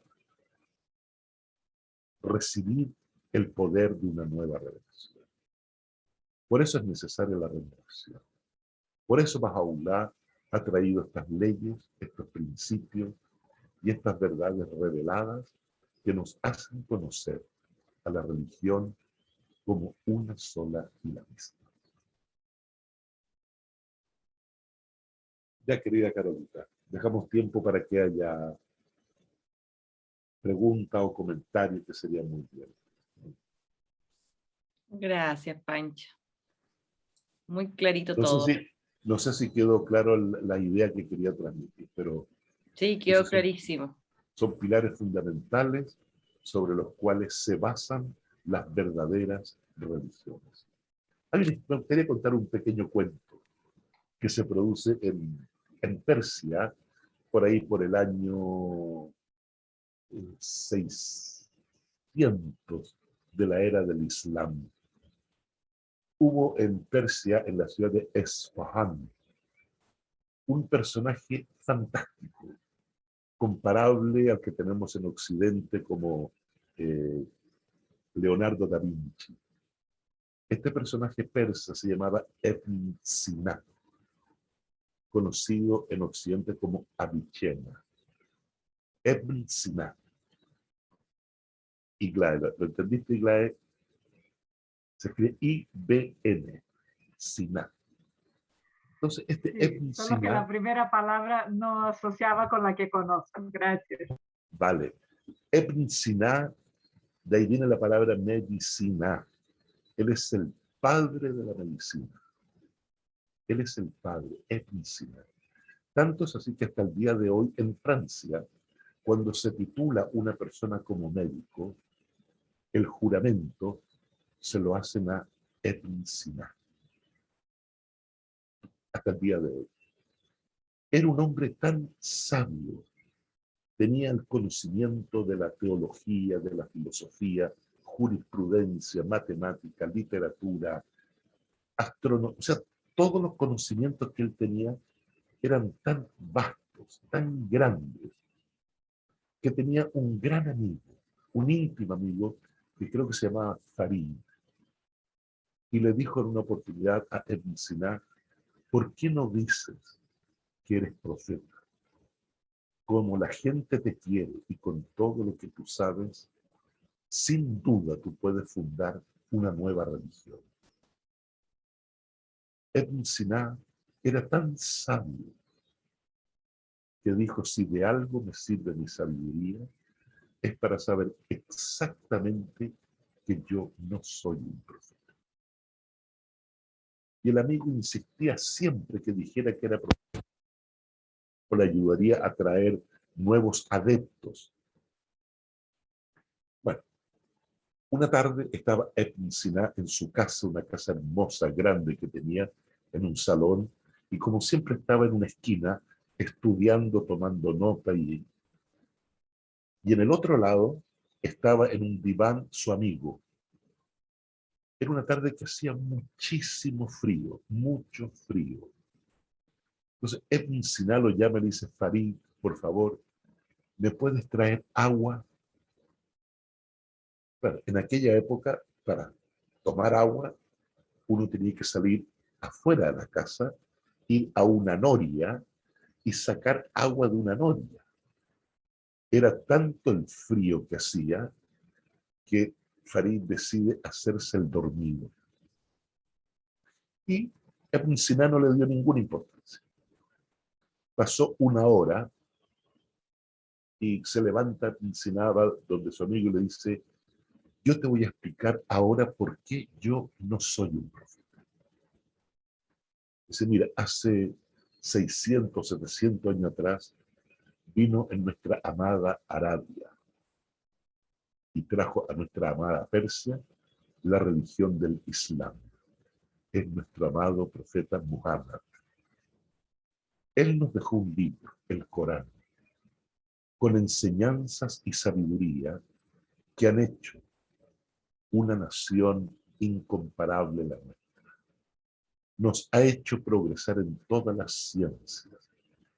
recibir el poder de una nueva revelación. Por eso es necesaria la renovación. Por eso Bahá'u'lláh ha traído estas leyes, estos principios y estas verdades reveladas que nos hacen conocer a la religión como una sola y la misma. Ya, querida Carolita, dejamos tiempo para que haya pregunta o comentario, que sería muy bien. Gracias, Pancho. Muy clarito No sé todo. no sé si quedó claro la idea que quería transmitir, pero Sí, quedó esos clarísimo. son pilares fundamentales sobre los cuales se basan las verdaderas religiones. Me gustaría contar un pequeño cuento que se produce en Persia, por ahí por el año 600 de la era del Islam. Hubo en Persia, en la ciudad de Esfahan, un personaje fantástico, comparable al que tenemos en Occidente como Leonardo da Vinci. Este personaje persa se llamaba Ibn Sina, conocido en Occidente como Avicenna. Ibn Sina. Iglae, ¿lo entendiste, Iglae? Se escribe I-B-N, Sina. Entonces, este Ibn Solo que Sina, la primera palabra no asociaba con la que conozco. Gracias. vale. Ibn Sina, de ahí viene la palabra medicina. Él es el padre de la medicina. Él es el padre, Ibn Sina. Tanto es así que hasta el día de hoy en Francia, cuando se titula una persona como médico, el juramento se lo hacen a Ibn Sina. Hasta el día de hoy. Era un hombre tan sabio, tenía el conocimiento de la teología, de la filosofía, jurisprudencia, matemática, literatura, astronomía, o sea, todos los conocimientos que él tenía eran tan vastos, tan grandes, que tenía un gran amigo, un íntimo amigo, que creo que se llamaba Farid, y le dijo en una oportunidad a Ibn Sina, ¿por qué no dices que eres profeta? Como la gente te quiere y con todo lo que tú sabes, sin duda tú puedes fundar una nueva religión. Ibn Sina era tan sabio que dijo, si de algo me sirve mi sabiduría, es para saber exactamente que yo no soy un profeta. Y el amigo insistía siempre que dijera que era profeta, le ayudaría a traer nuevos adeptos. Bueno, una tarde estaba Ibn Sina en su casa, una casa hermosa, grande que tenía en un salón, y como siempre estaba en una esquina estudiando, tomando nota, y en el otro lado estaba en un diván su amigo. Era una tarde que hacía muchísimo frío, mucho frío. Entonces Ibn Sina lo llama y le dice, Farid, por favor, ¿me puedes traer agua? Claro, en aquella época, para tomar agua, uno tenía que salir afuera de la casa, ir a una noria y sacar agua de una noria. Era tanto el frío que hacía que Farid decide hacerse el dormido. Y Ibn Sina no le dio ninguna importancia. Pasó una hora y se levanta Ibn Sina, va donde su amigo y le dice, yo te voy a explicar ahora por qué yo no soy un profeta. Dice, mira, hace 600, 700 años atrás, vino en nuestra amada Arabia y trajo a nuestra amada Persia la religión del Islam. Es nuestro amado profeta Muhammad. Él nos dejó un libro, el Corán, con enseñanzas y sabiduría que han hecho una nación incomparable la nuestra. Nos ha hecho progresar en todas las ciencias,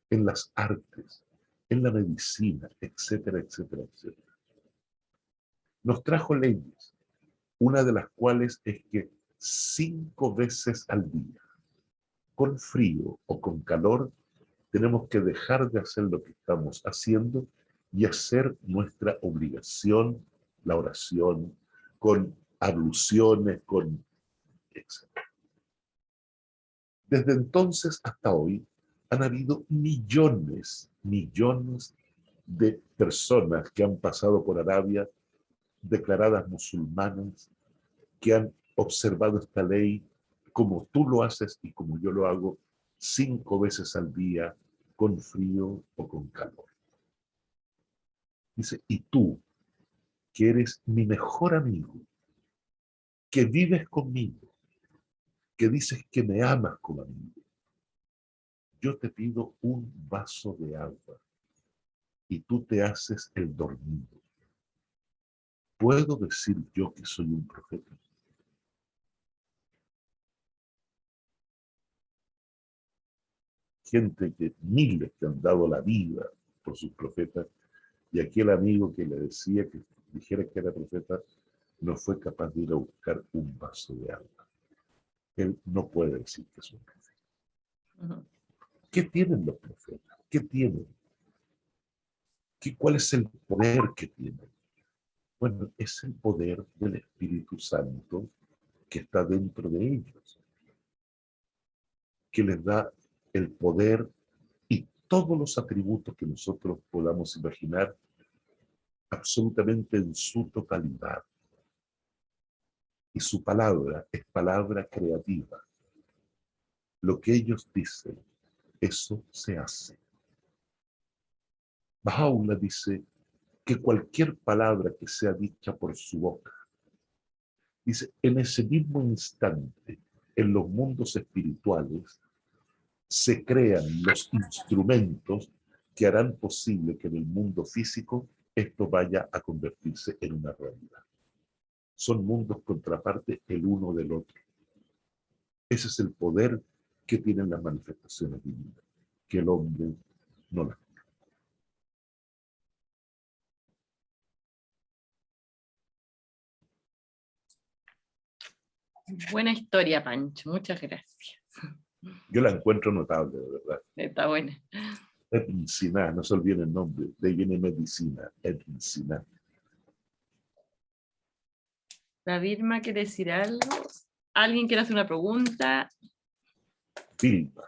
en las artes, en la medicina, etcétera, etcétera, etcétera. Nos trajo leyes, una de las cuales es que 5 veces al día, con frío o con calor, tenemos que dejar de hacer lo que estamos haciendo y hacer nuestra obligación, la oración, con abluciones, con etc. Desde entonces hasta hoy han habido millones de personas que han pasado por Arabia, declaradas musulmanas, que han observado esta ley como tú lo haces y como yo lo hago 5 veces al día, con frío o con calor. Dice, y tú, que eres mi mejor amigo, que vives conmigo, que dices que me amas como amigo, yo te pido un vaso de agua y tú te haces el dormido. ¿Puedo decir yo que soy un profeta? Gente que miles que han dado la vida por sus profetas, y aquel amigo que le decía que dijera que era profeta no fue capaz de ir a buscar un vaso de agua. Él no puede decir que es un profeta. ¿Qué tienen los profetas? ¿Qué tienen? ¿Cuál es el poder que tienen? Bueno, es el poder del Espíritu Santo que está dentro de ellos, que les da el poder y todos los atributos que nosotros podamos imaginar absolutamente en su totalidad. Y su palabra es palabra creativa. Lo que ellos dicen, eso se hace. Baha'u'lláh dice que cualquier palabra que sea dicha por su boca, dice, en ese mismo instante, en los mundos espirituales, se crean los instrumentos que harán posible que en el mundo físico esto vaya a convertirse en una realidad. Son mundos contraparte el uno del otro. Ese es el poder que tienen las manifestaciones divinas, que el hombre no las tiene. Buena historia, Pancho. Muchas gracias. Yo la encuentro notable, de verdad. Está buena. Ibn Sina, no se olviden el nombre, de ahí viene medicina, Ibn Sina. La Vilma quiere decir algo. ¿Alguien quiere hacer una pregunta? Vilma.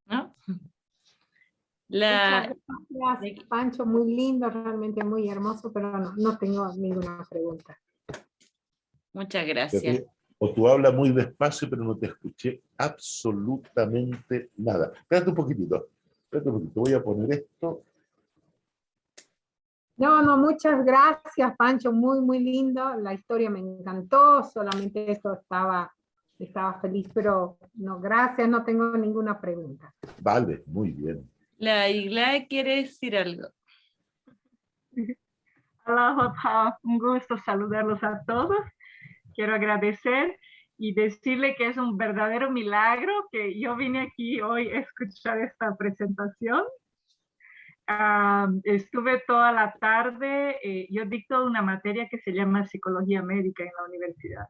¿No? Muchas gracias, Pancho, muy lindo, realmente muy hermoso, pero no tengo ninguna pregunta. Muchas gracias. O tú hablas muy despacio, pero no te escuché absolutamente nada. Espérate un poquitito. Voy a poner esto. No, muchas gracias, Pancho, muy lindo. La historia me encantó, solamente eso estaba feliz, pero no, gracias, no tengo ninguna pregunta. Vale, muy bien. La Igla quiere decir algo. Hola, un gusto saludarlos a todos. Quiero agradecer y decirle que es un verdadero milagro que yo vine aquí hoy a escuchar esta presentación. Estuve toda la tarde, yo dicto una materia que se llama Psicología Médica en la universidad.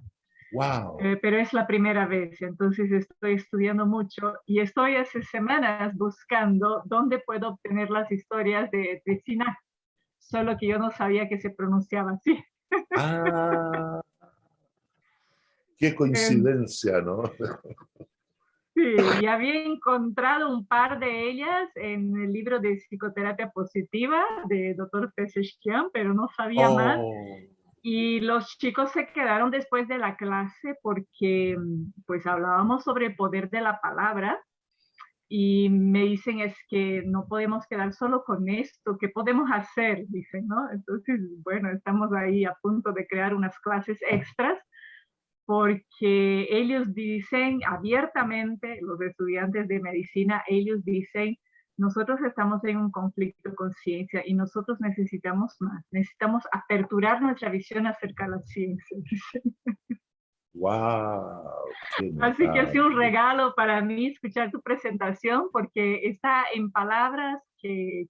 Wow. Pero es la primera vez, entonces estoy estudiando mucho y estoy hace semanas buscando dónde puedo obtener las historias de Sina, solo que yo no sabía que se pronunciaba así. Ah, qué coincidencia, ¿no? Sí, y había encontrado un par de ellas en el libro de Psicoterapia Positiva de Dr. Pezeshkian, pero no sabía más. Y los chicos se quedaron después de la clase porque pues hablábamos sobre el poder de la palabra y me dicen es que no podemos quedar solo con esto, ¿qué podemos hacer? Dicen, ¿no? Entonces, bueno, estamos ahí a punto de crear unas clases extras porque ellos dicen abiertamente, los estudiantes de medicina, ellos dicen, nosotros estamos en un conflicto de conciencia y nosotros necesitamos más, necesitamos aperturar nuestra visión acerca de la ciencia. ¡Wow! Así que ha sido un regalo para mí escuchar tu presentación, porque está en palabras que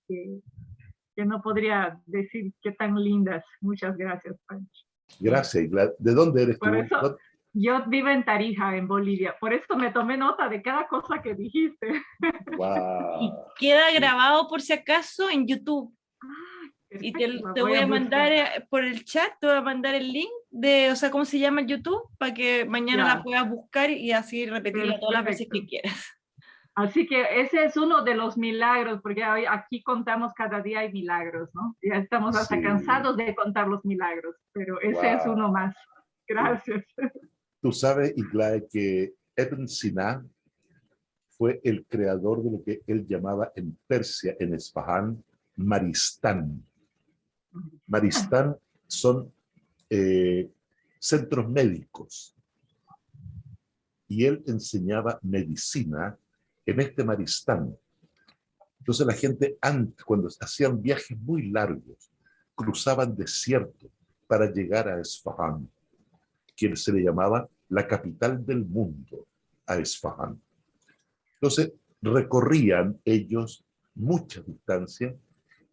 no podría decir qué tan lindas. Muchas gracias, Pancho. Gracias. ¿De dónde eres tú? Por eso, yo vivo en Tarija, en Bolivia. Por eso me tomé nota de cada cosa que dijiste. ¡Wow! Y queda grabado por si acaso en YouTube. Y te voy a mandar por el chat, te voy a mandar el link de, o sea, ¿cómo se llama el YouTube? Para que mañana la puedas buscar y así repetirla todas las veces que quieras. Así que ese es uno de los milagros, porque hoy aquí contamos cada día hay milagros, ¿no? Ya estamos hasta cansados de contar los milagros, pero ese es uno más. Gracias. Tú sabes, Iglai, que Ibn Sina fue el creador de lo que él llamaba en Persia, en Esfahán, Maristán. Maristán son centros médicos. Y él enseñaba medicina en este Maristán. Entonces la gente antes, cuando hacían viajes muy largos, cruzaban desiertos para llegar a Esfahán, que se le llamaba la capital del mundo, a Esfahán. Entonces recorrían ellos muchas distancias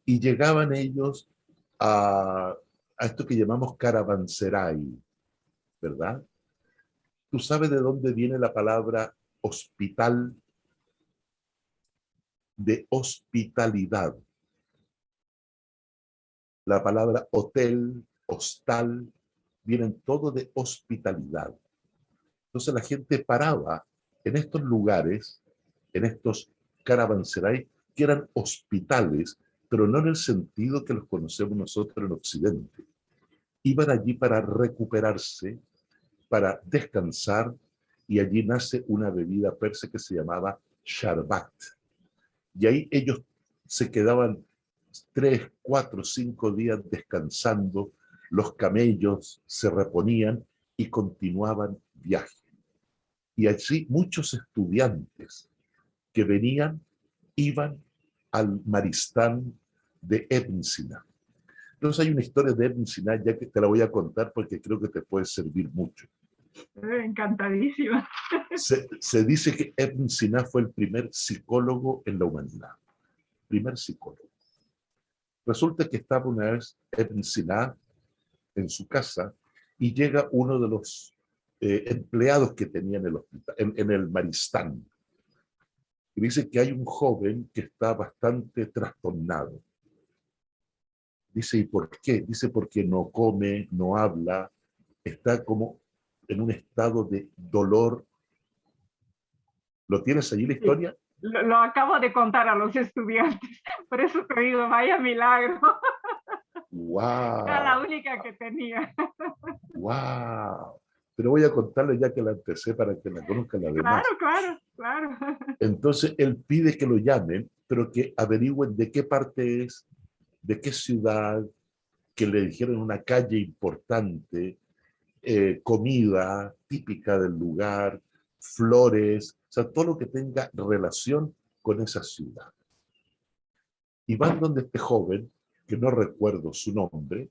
y llegaban ellos a esto que llamamos caravanserai, ¿verdad? ¿Tú sabes de dónde viene la palabra hospital? De hospitalidad. La palabra hotel, hostal, vienen todo de hospitalidad. Entonces la gente paraba en estos lugares, en estos caravanserai, que eran hospitales, pero no en el sentido que los conocemos nosotros en Occidente. Iban allí para recuperarse, para descansar, y allí nace una bebida persa que se llamaba sharbat. Y ahí ellos se quedaban 3, 4, 5 días descansando, los camellos se reponían y continuaban viaje. Y allí muchos estudiantes que venían iban al Maristán de Ibn Sina. Entonces hay una historia de Ibn Sina, ya que te la voy a contar porque creo que te puede servir mucho. Encantadísima. Se dice que Ibn Sina fue el primer psicólogo en la humanidad. Primer psicólogo. Resulta que estaba una vez Ibn Sina en su casa y llega uno de los empleados que tenía en el hospital, en el Maristán. Y dice que hay un joven que está bastante trastornado. Dice, ¿y por qué? Dice, porque no come, no habla, está como en un estado de dolor. ¿Lo tienes allí la historia? Lo acabo de contar a los estudiantes, por eso te digo, vaya milagro. ¡Wow! Era la única que tenía. ¡Wow! Pero voy a contarle ya que la empecé para que la conozcan las demás. Claro. Entonces él pide que lo llamen, pero que averigüen de qué parte es, de qué ciudad, que le dijeron una calle importante, comida típica del lugar, flores, o sea, todo lo que tenga relación con esa ciudad. Y van donde este joven, que no recuerdo su nombre,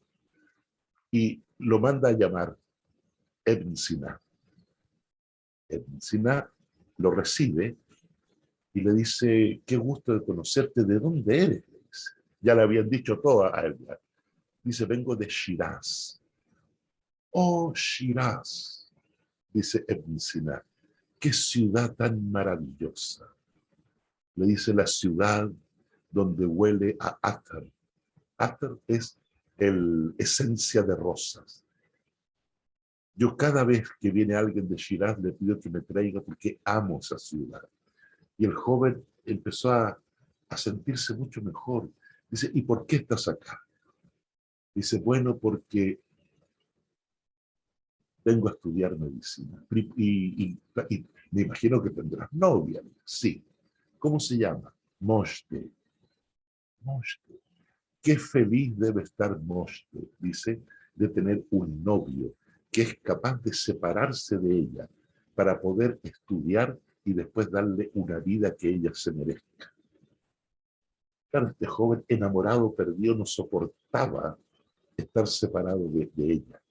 y lo manda a llamar Ibn Sina. Ibn Sina lo recibe y le dice, qué gusto de conocerte, ¿de dónde eres? Le dice. Ya le habían dicho todo a él. Dice, vengo de Shiraz. Oh, Shiraz, dice Ibn Sina, qué ciudad tan maravillosa. Le dice, la ciudad donde huele a átar. Átar es el esencia de rosas. Yo cada vez que viene alguien de Shiraz le pido que me traiga porque amo esa ciudad. Y el joven empezó a sentirse mucho mejor. Dice, ¿y por qué estás acá? Dice, bueno, porque vengo a estudiar medicina. Y me imagino que tendrás novia. Sí. ¿Cómo se llama? Moshte. Moshte. Qué feliz debe estar Moshte, dice, de tener un novio. que es capaz de separarse de ella para poder estudiar y después darle una vida que ella se merezca. Claro, este joven enamorado, perdido, no soportaba estar separado de ella.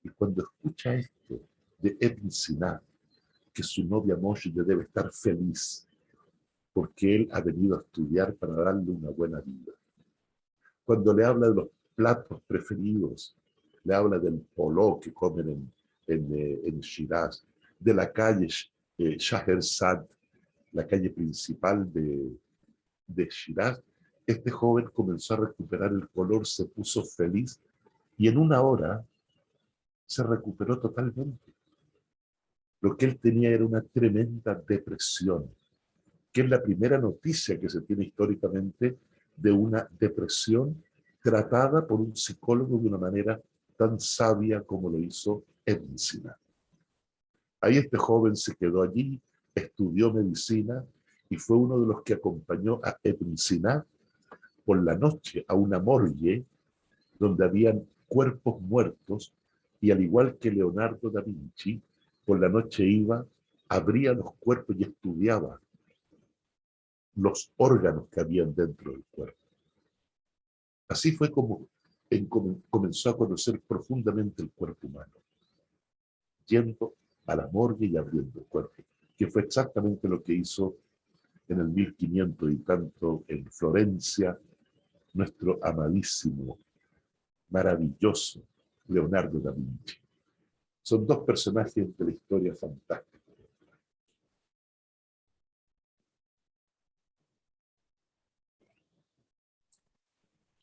Y cuando escucha esto de Ibn Sina, que su novia Moshe debe estar feliz, porque él ha venido a estudiar para darle una buena vida. Cuando le habla de los platos preferidos, le habla del poló que comen en Shiraz, de la calle Shahersad, la calle principal de Shiraz, este joven comenzó a recuperar el color, se puso feliz y en una hora se recuperó totalmente. Lo que él tenía era una tremenda depresión, que es la primera noticia que se tiene históricamente de una depresión tratada por un psicólogo de una manera tan sabia como lo hizo Ibn Sina. Ahí este joven se quedó allí, estudió medicina y fue uno de los que acompañó a Ibn Sina por la noche a una morgue donde habían cuerpos muertos y al igual que Leonardo da Vinci, por la noche iba, abría los cuerpos y estudiaba los órganos que habían dentro del cuerpo. Así fue como comenzó a conocer profundamente el cuerpo humano, yendo a la morgue y abriendo el cuerpo, que fue exactamente lo que hizo en el 1500 y tanto en Florencia, nuestro amadísimo, maravilloso Leonardo da Vinci. Son dos personajes de la historia fantástica.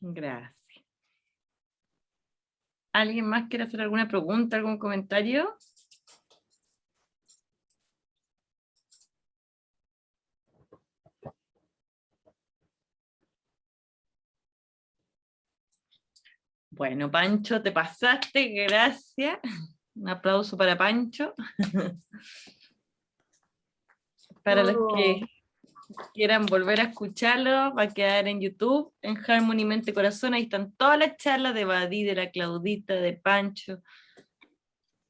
Gracias. ¿Alguien más quiere hacer alguna pregunta, algún comentario? Bueno, Pancho, te pasaste, gracias. Un aplauso para Pancho. Para los que quieran volver a escucharlo, va a quedar en YouTube, en Harmony Mente Corazón, ahí están todas las charlas de Badí, de la Claudita, de Pancho,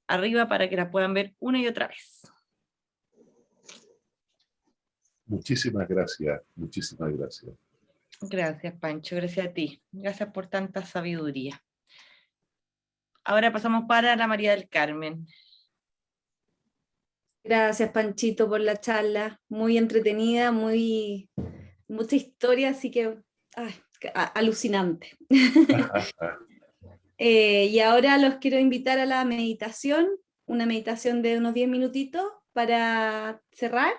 arriba para que las puedan ver una y otra vez. Muchísimas gracias, muchísimas gracias. Gracias, Pancho, gracias a ti. Gracias por tanta sabiduría. Ahora pasamos para la María del Carmen. Gracias, Panchito, por la charla. Muy entretenida, mucha historia, así que alucinante. Y ahora los quiero invitar a la meditación, una meditación de unos 10 minutitos para cerrar.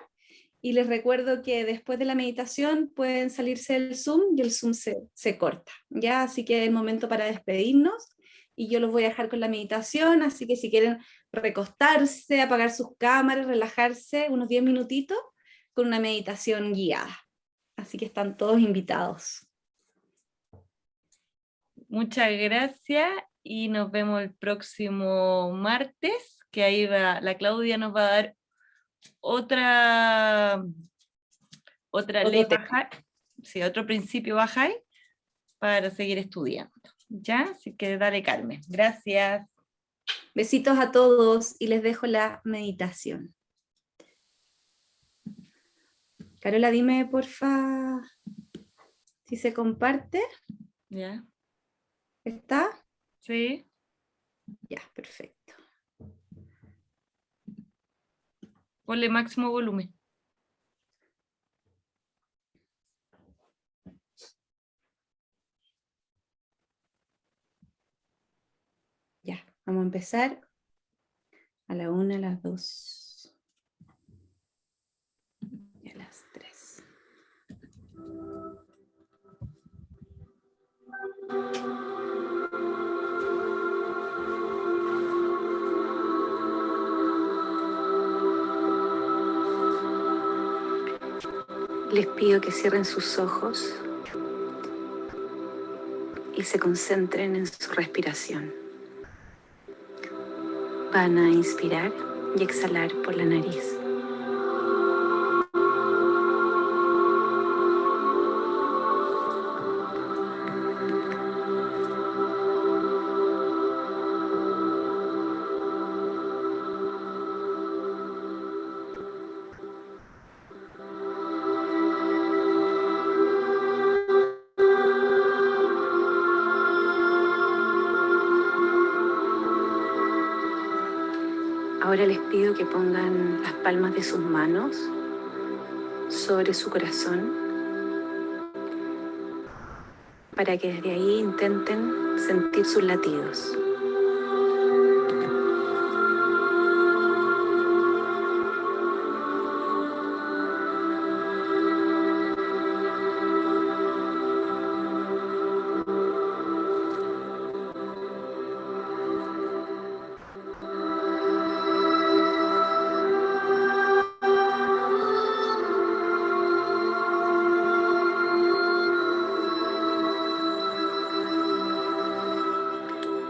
Y les recuerdo que después de la meditación pueden salirse del Zoom y el Zoom se corta, ¿ya? Así que es el momento para despedirnos y yo los voy a dejar con la meditación, así que si quieren recostarse, apagar sus cámaras, relajarse unos 10 minutitos con una meditación guiada. Así que están todos invitados. Muchas gracias y nos vemos el próximo martes, que ahí la Claudia nos va a dar otra ley Bahá'í, sí, otro principio Bahá'í para seguir estudiando. ¿Ya? Así que dale, Carmen. Gracias. Besitos a todos y les dejo la meditación. Carola, dime porfa si se comparte. ¿Ya? ¿Está? Sí. Ya, perfecto. Ponle máximo volumen. Ya, vamos a empezar a la 1, a las 2 y a las 3. Les pido que cierren sus ojos y se concentren en su respiración. Van a inspirar y exhalar por la nariz. Ahora les pido que pongan las palmas de sus manos sobre su corazón para que desde ahí intenten sentir sus latidos.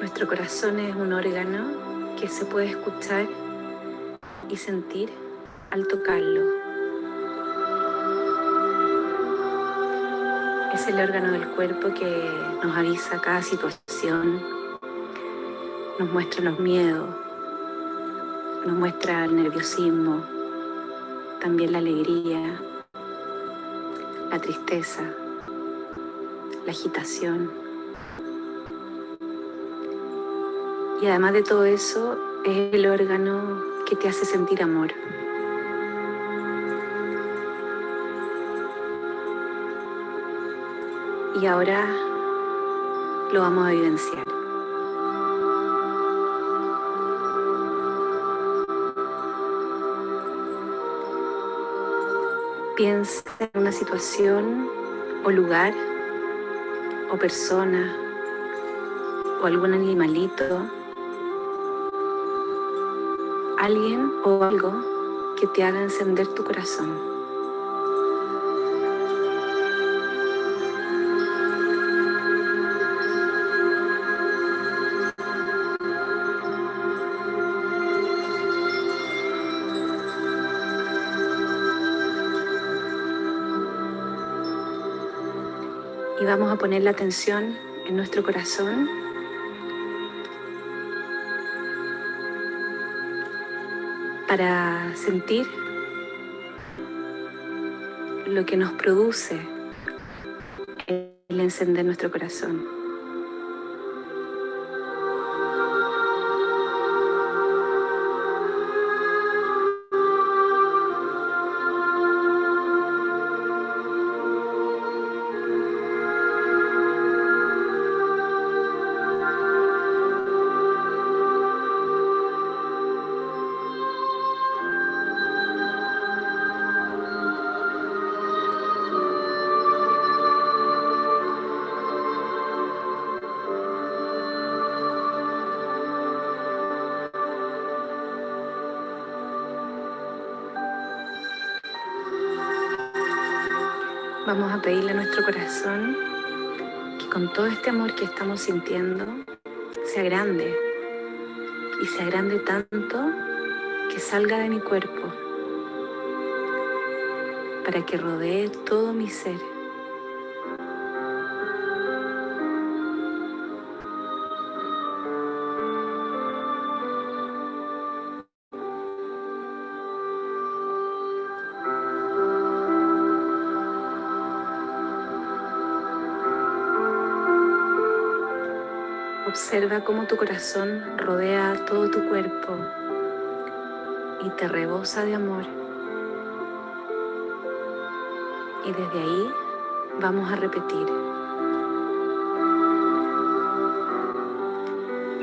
Nuestro corazón es un órgano que se puede escuchar y sentir al tocarlo. Es el órgano del cuerpo que nos avisa cada situación, nos muestra los miedos, nos muestra el nerviosismo, también la alegría, la tristeza, la agitación. Y además de todo eso, es el órgano que te hace sentir amor. Y ahora lo vamos a vivenciar. Piensa en una situación o lugar o persona o algún animalito, alguien o algo que te haga encender tu corazón. Y vamos a poner la atención en nuestro corazón para sentir lo que nos produce el encender nuestro corazón. Vamos a pedirle a nuestro corazón que con todo este amor que estamos sintiendo sea grande y sea grande tanto que salga de mi cuerpo para que rodee todo mi ser. Observa cómo tu corazón rodea todo tu cuerpo y te rebosa de amor. Y desde ahí vamos a repetir.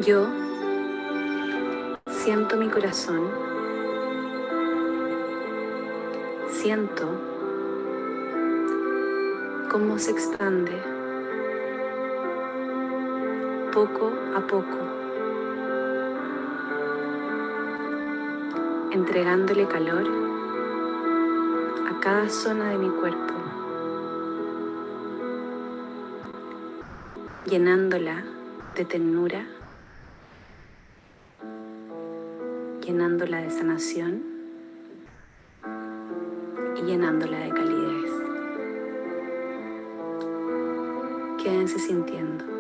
Yo siento mi corazón, siento cómo se expande poco a poco, entregándole calor a cada zona de mi cuerpo, llenándola de ternura, llenándola de sanación y llenándola de calidez. Quédense sintiendo.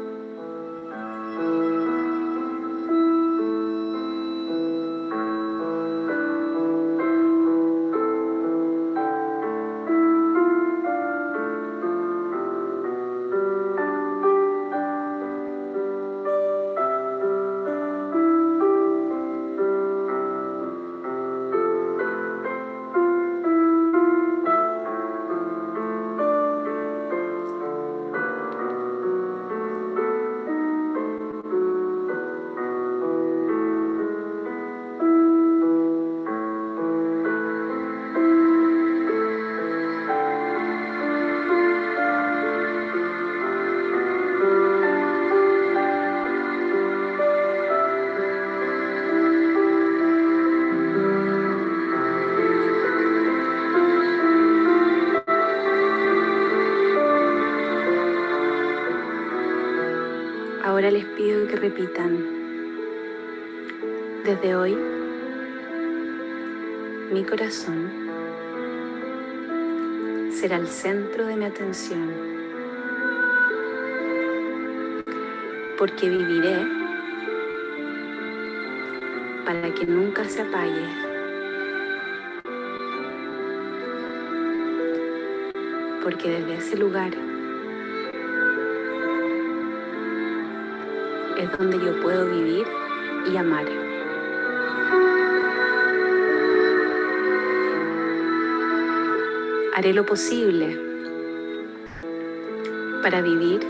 Ahora les pido que repitan: desde hoy, mi corazón será el centro de mi atención, porque viviré para que nunca se apague. Porque desde ese lugar es donde yo puedo vivir y amar. Haré lo posible para vivir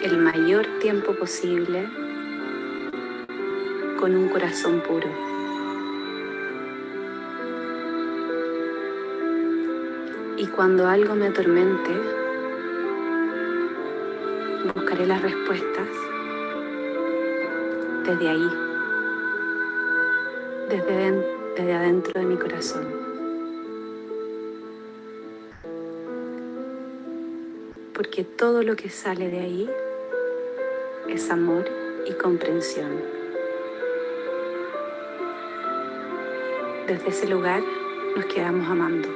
el mayor tiempo posible con un corazón puro. Y cuando algo me atormente, buscaré las respuestas desde ahí, desde adentro de mi corazón. Porque todo lo que sale de ahí es amor y comprensión. Desde ese lugar nos quedamos amando.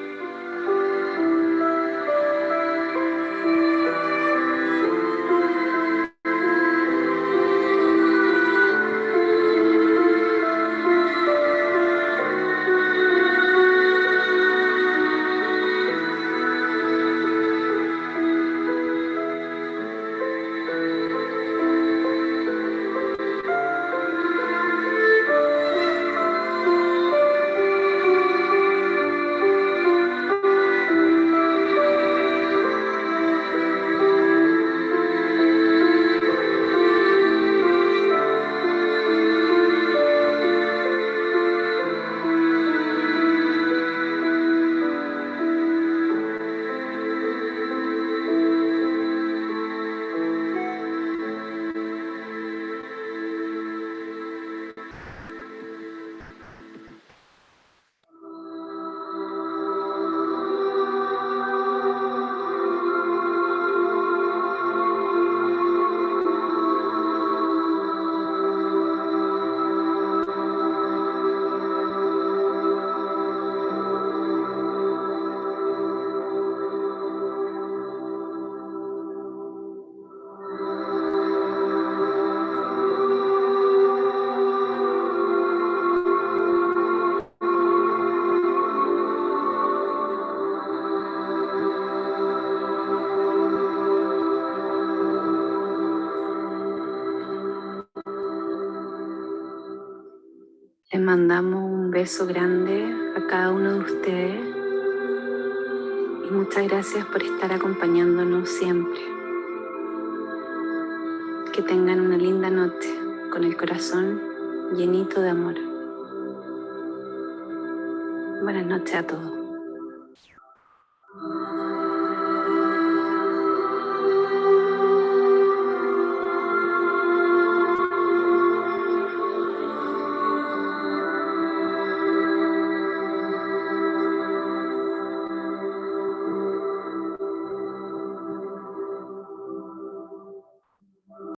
Les mandamos un beso grande a cada uno de ustedes y muchas gracias por estar acompañándonos siempre. Que tengan una linda noche con el corazón llenito de amor. Buenas noches a todos.